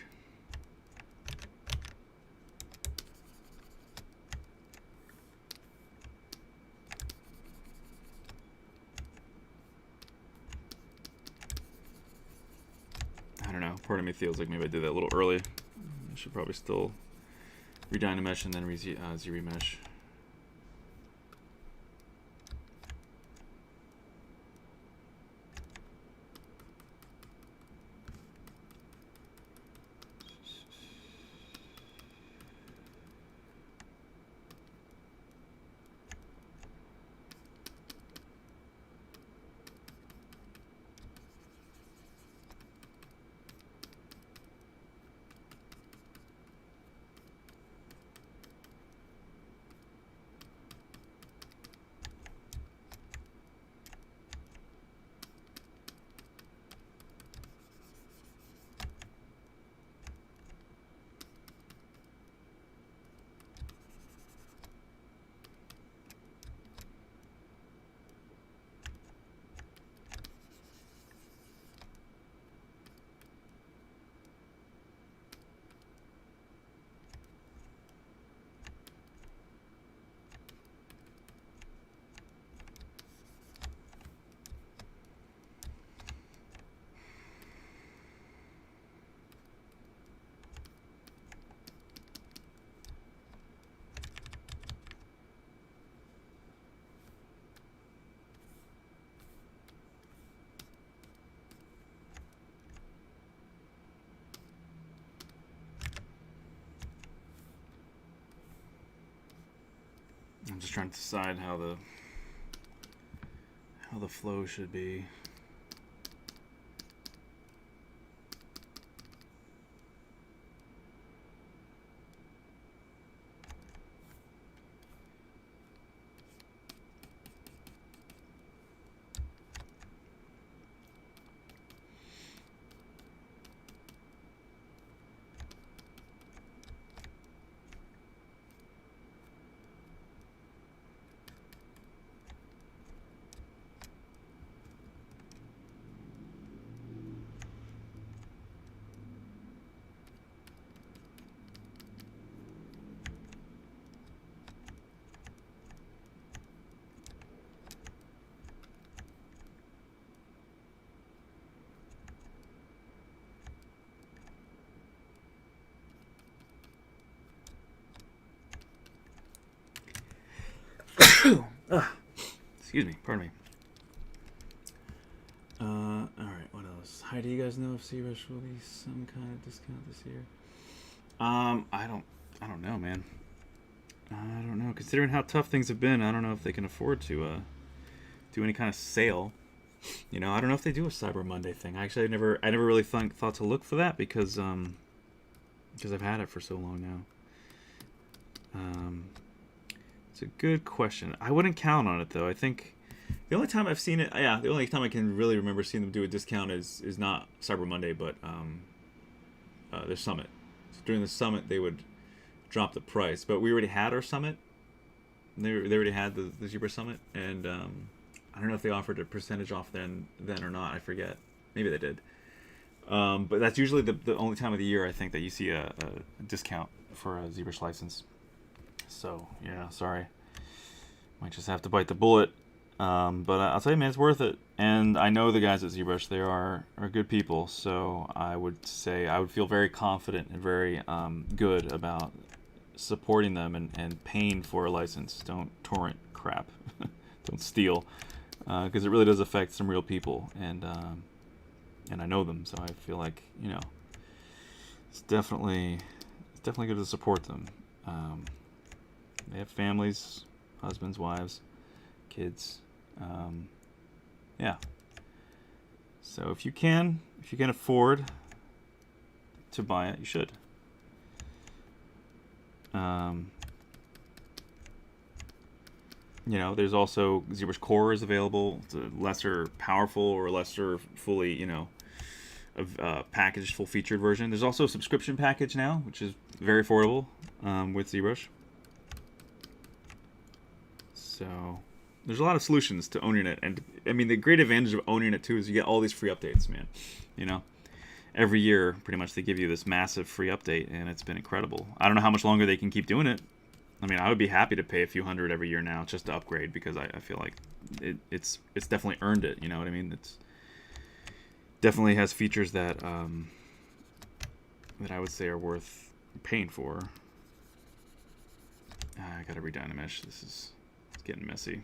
I don't know. Part of me feels like maybe I did that a little early. I should probably still re-Dynamesh and then ZBrush. I'm just trying to decide how the flow should be. Excuse me, pardon me. Alright, what else? Hi, do you guys know if ZBrush will be some kind of discount this year? I don't know, man. I don't know. Considering how tough things have been, I don't know if they can afford to do any kind of sale. You know, I don't know if they do a Cyber Monday thing. Actually, I never really thought to look for that because I've had it for so long now. It's a good question. I wouldn't count on it though. I think the only time I've seen it, the only time I can really remember seeing them do a discount is not Cyber Monday, but their summit. So during the summit, they would drop the price, but we already had our summit. They already had the ZBrush summit, and I don't know if they offered a percentage off then or not. I forget. Maybe they did. But that's usually the only time of the year I think that you see a discount for a ZBrush license. So yeah, sorry. Might just have to bite the bullet. But I'll tell you, man, it's worth it. And I know the guys at ZBrush; they are good people. So I would say I would feel very confident and very good about supporting them and paying for a license. Don't torrent crap. Don't steal, because it really does affect some real people, and I know them, so I feel like, you know, it's definitely good to support them. They have families, husbands, wives, kids. Yeah. So if you can afford to buy it, you should. You know, there's also ZBrush Core is available. It's a lesser powerful or lesser fully, you know, packaged, full-featured version. There's also a subscription package now, which is very affordable with ZBrush. So there's a lot of solutions to owning it, and I mean the great advantage of owning it too is you get all these free updates, man. You know, every year pretty much they give you this massive free update, and it's been incredible. I don't know how much longer they can keep doing it. I mean, I would be happy to pay a few $100 every year now just to upgrade, because I feel like it's definitely earned it. You know what I mean? It's definitely has features that that I would say are worth paying for. I gotta read Dynamesh. It's getting messy.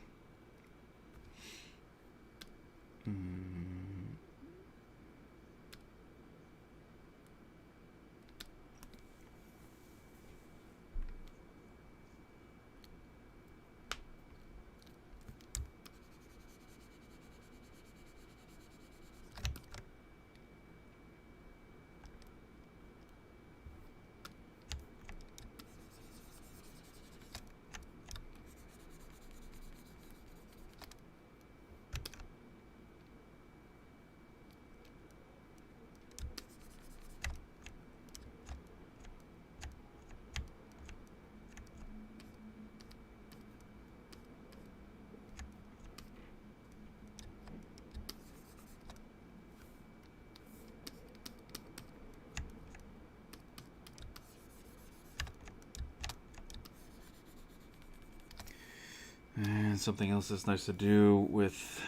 And something else that's nice to do with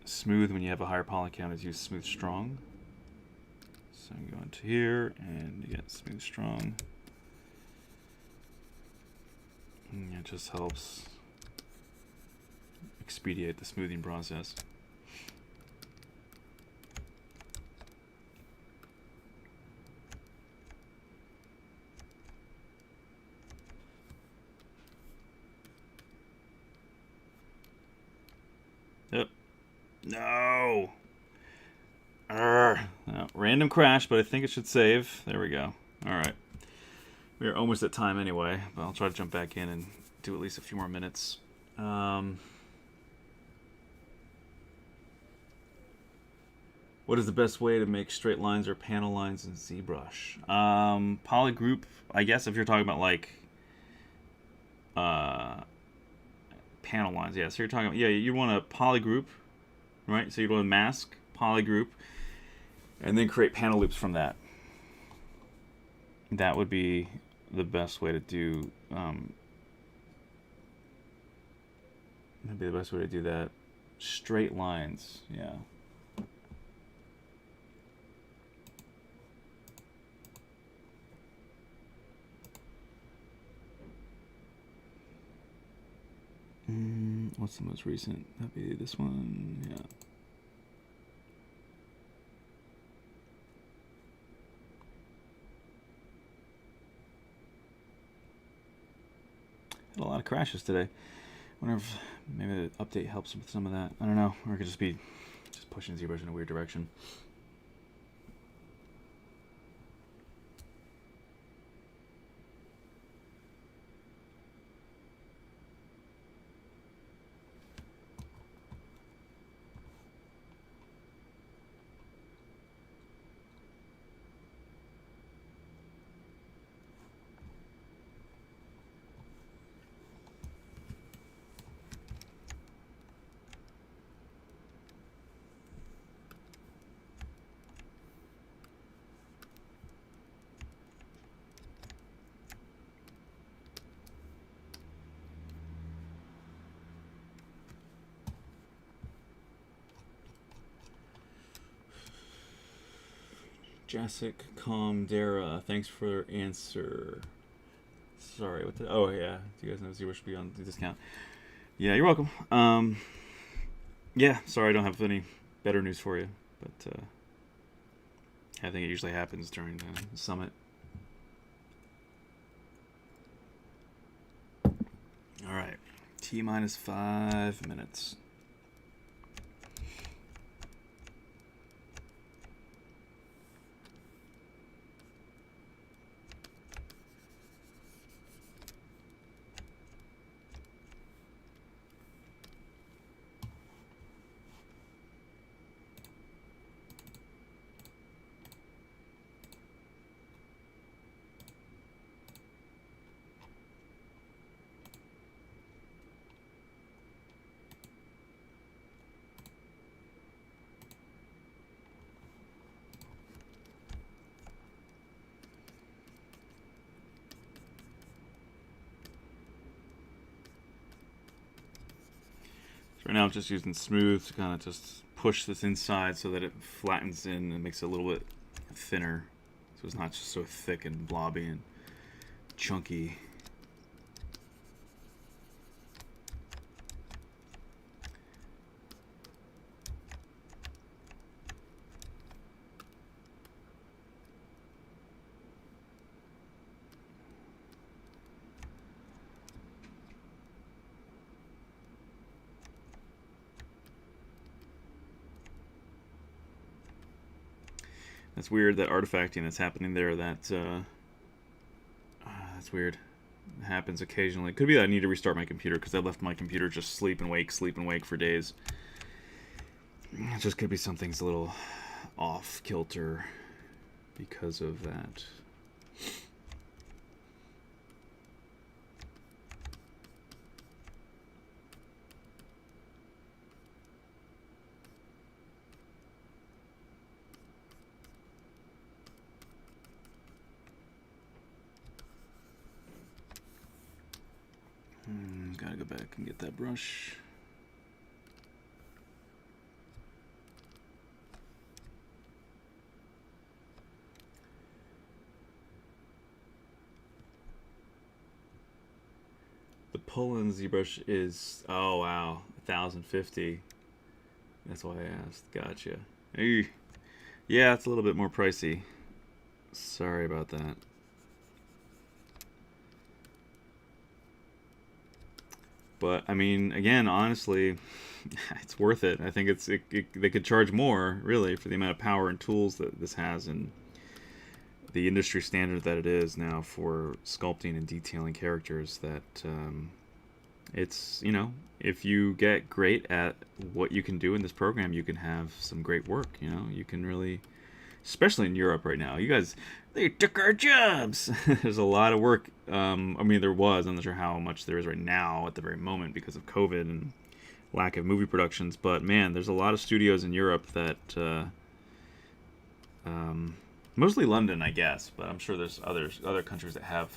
smooth when you have a higher poly count is use smooth strong. So I'm going to here and you get smooth strong. And it just helps expedite the smoothing process. Yep. No. No. Random crash, but I think it should save. There we go. All right. We are almost at time anyway, but I'll try to jump back in and do at least a few more minutes. What is the best way to make straight lines or panel lines in ZBrush? Polygroup, I guess, if you're talking about like panel lines. Yeah, so you're talking about, yeah, you want a polygroup, right? So you want to mask, polygroup, and then create panel loops from that. That would be the best way to do, that'd be the best way to do that. Straight lines, yeah. What's the most recent? That'd be this one. Yeah. Had a lot of crashes today. Wonder if maybe the update helps with some of that. I don't know. Or it could just be just pushing ZBrush in a weird direction. Jacek Comdera, thanks for answer. Sorry, what the... Oh, yeah. Do you guys know ZBrush should be on the discount? Yeah, you're welcome. Yeah, sorry I don't have any better news for you, but I think it usually happens during the summit. All right, T-minus 5 minutes. Right now I'm just using smooth to kind of just push this inside so that it flattens in and makes it a little bit thinner, so it's not just so thick and blobby and chunky. That's weird, that artifacting that's happening there. That's weird. It happens occasionally. It could be that I need to restart my computer because I left my computer just sleep and wake for days. It just could be something's a little off kilter because of that. Gotta go back and get that brush. The pull-in ZBrush is, oh wow, 1,050. That's why I asked. Gotcha. Hey. Yeah, it's a little bit more pricey. Sorry about that. But I mean, again, honestly, it's worth it. I think they could charge more, really, for the amount of power and tools that this has, and the industry standard that it is now for sculpting and detailing characters. That it's, you know, if you get great at what you can do in this program, you can have some great work. You know, you can really, especially in Europe right now. You guys, they took our jobs. There's a lot of work. I mean, there was. I'm not sure how much there is right now at the very moment because of COVID and lack of movie productions. But man, there's a lot of studios in Europe that, mostly London, I guess. But I'm sure there's other countries that have,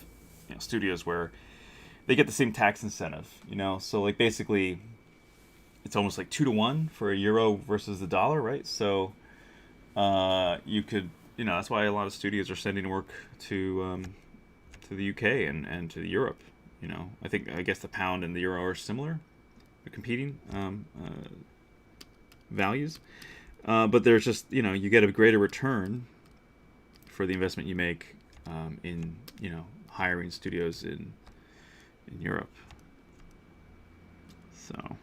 you know, studios where they get the same tax incentive. You know, so like basically, it's almost like 2 to 1 for a euro versus the dollar, right? So you could, you know, that's why a lot of studios are sending work to the UK and to Europe. You know, I guess the pound and the euro are similar. competing values. But there's just, you get a greater return for the investment you make in, hiring studios in Europe. So,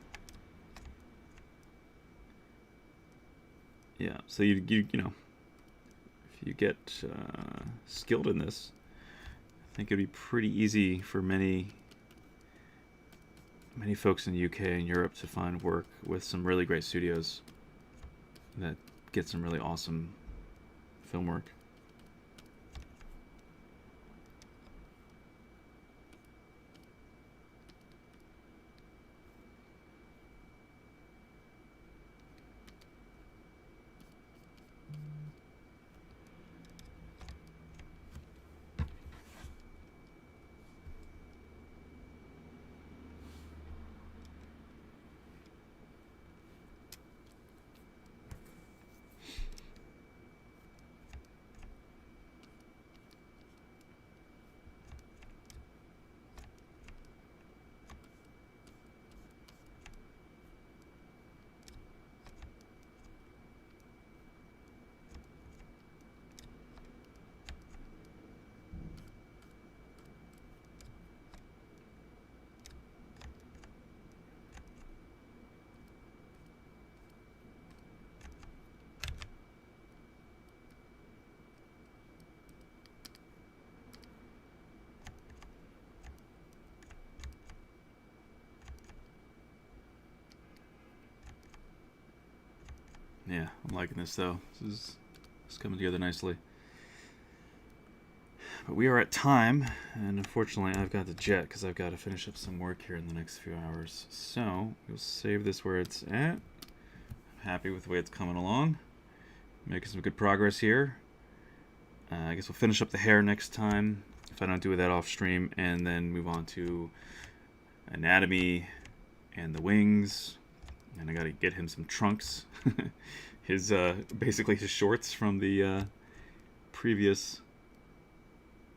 yeah. So you if you get skilled in this, I think it'd be pretty easy for many folks in the UK and Europe to find work with some really great studios that get some really awesome film work. Yeah, I'm liking this though. This is coming together nicely. But we are at time, and unfortunately I've got to jet because I've got to finish up some work here in the next few hours. So we'll save this where it's at. I'm happy with the way it's coming along. Making some good progress here. I guess we'll finish up the hair next time if I don't do that off stream, and then move on to anatomy and the wings. And I gotta get him some trunks. His basically his shorts from the previous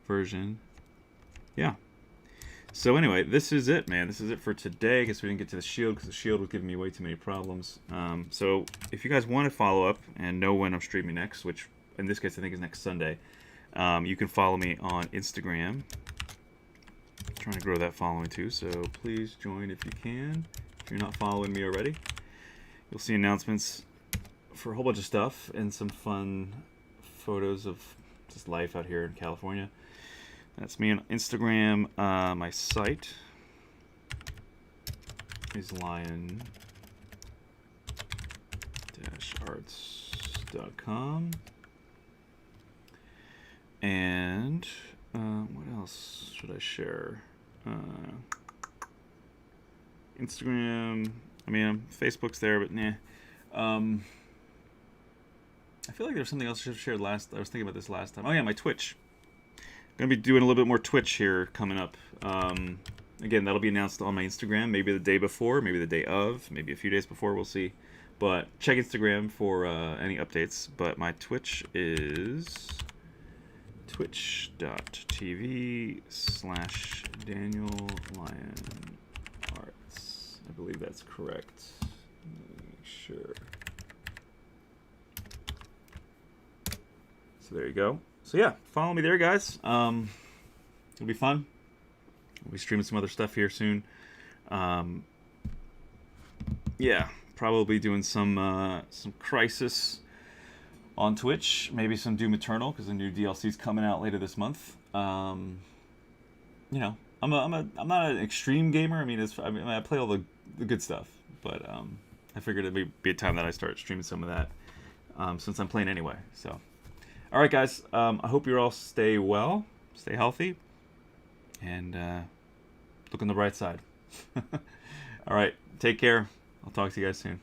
version. Yeah. So anyway, this is it, man. This is it for today. I guess we didn't get to the shield because the shield was giving me way too many problems. So if you guys want to follow up and know when I'm streaming next, which in this case I think is next Sunday, you can follow me on Instagram. I'm trying to grow that following too, so please join if you can. If you're not following me already, you'll see announcements for a whole bunch of stuff and some fun photos of just life out here in California. That's me on Instagram. My site is lion-arts.com. And what else should I share? Instagram, Facebook's there, but nah. I feel like there's something else I should have shared last. I was thinking about this last time. Oh yeah, my Twitch. I'm gonna be doing a little bit more Twitch here coming up. Again, that'll be announced on my Instagram, maybe the day before, maybe the day of, maybe a few days before, we'll see. But check Instagram for any updates. But my Twitch is twitch.tv/DanielLionArts. I believe that's correct. Let me make sure. So there you go. So yeah, follow me there, guys. It'll be fun. We'll be streaming some other stuff here soon. Yeah, probably doing some Crisis on Twitch. Maybe some Doom Eternal because the new DLC's coming out later this month. I'm not an extreme gamer. I play all the good stuff, but I figured it'd be a time that I start streaming some of that since I'm playing anyway. So. All right, guys. I hope you all stay well, stay healthy, and look on the bright side. All right. Take care. I'll talk to you guys soon.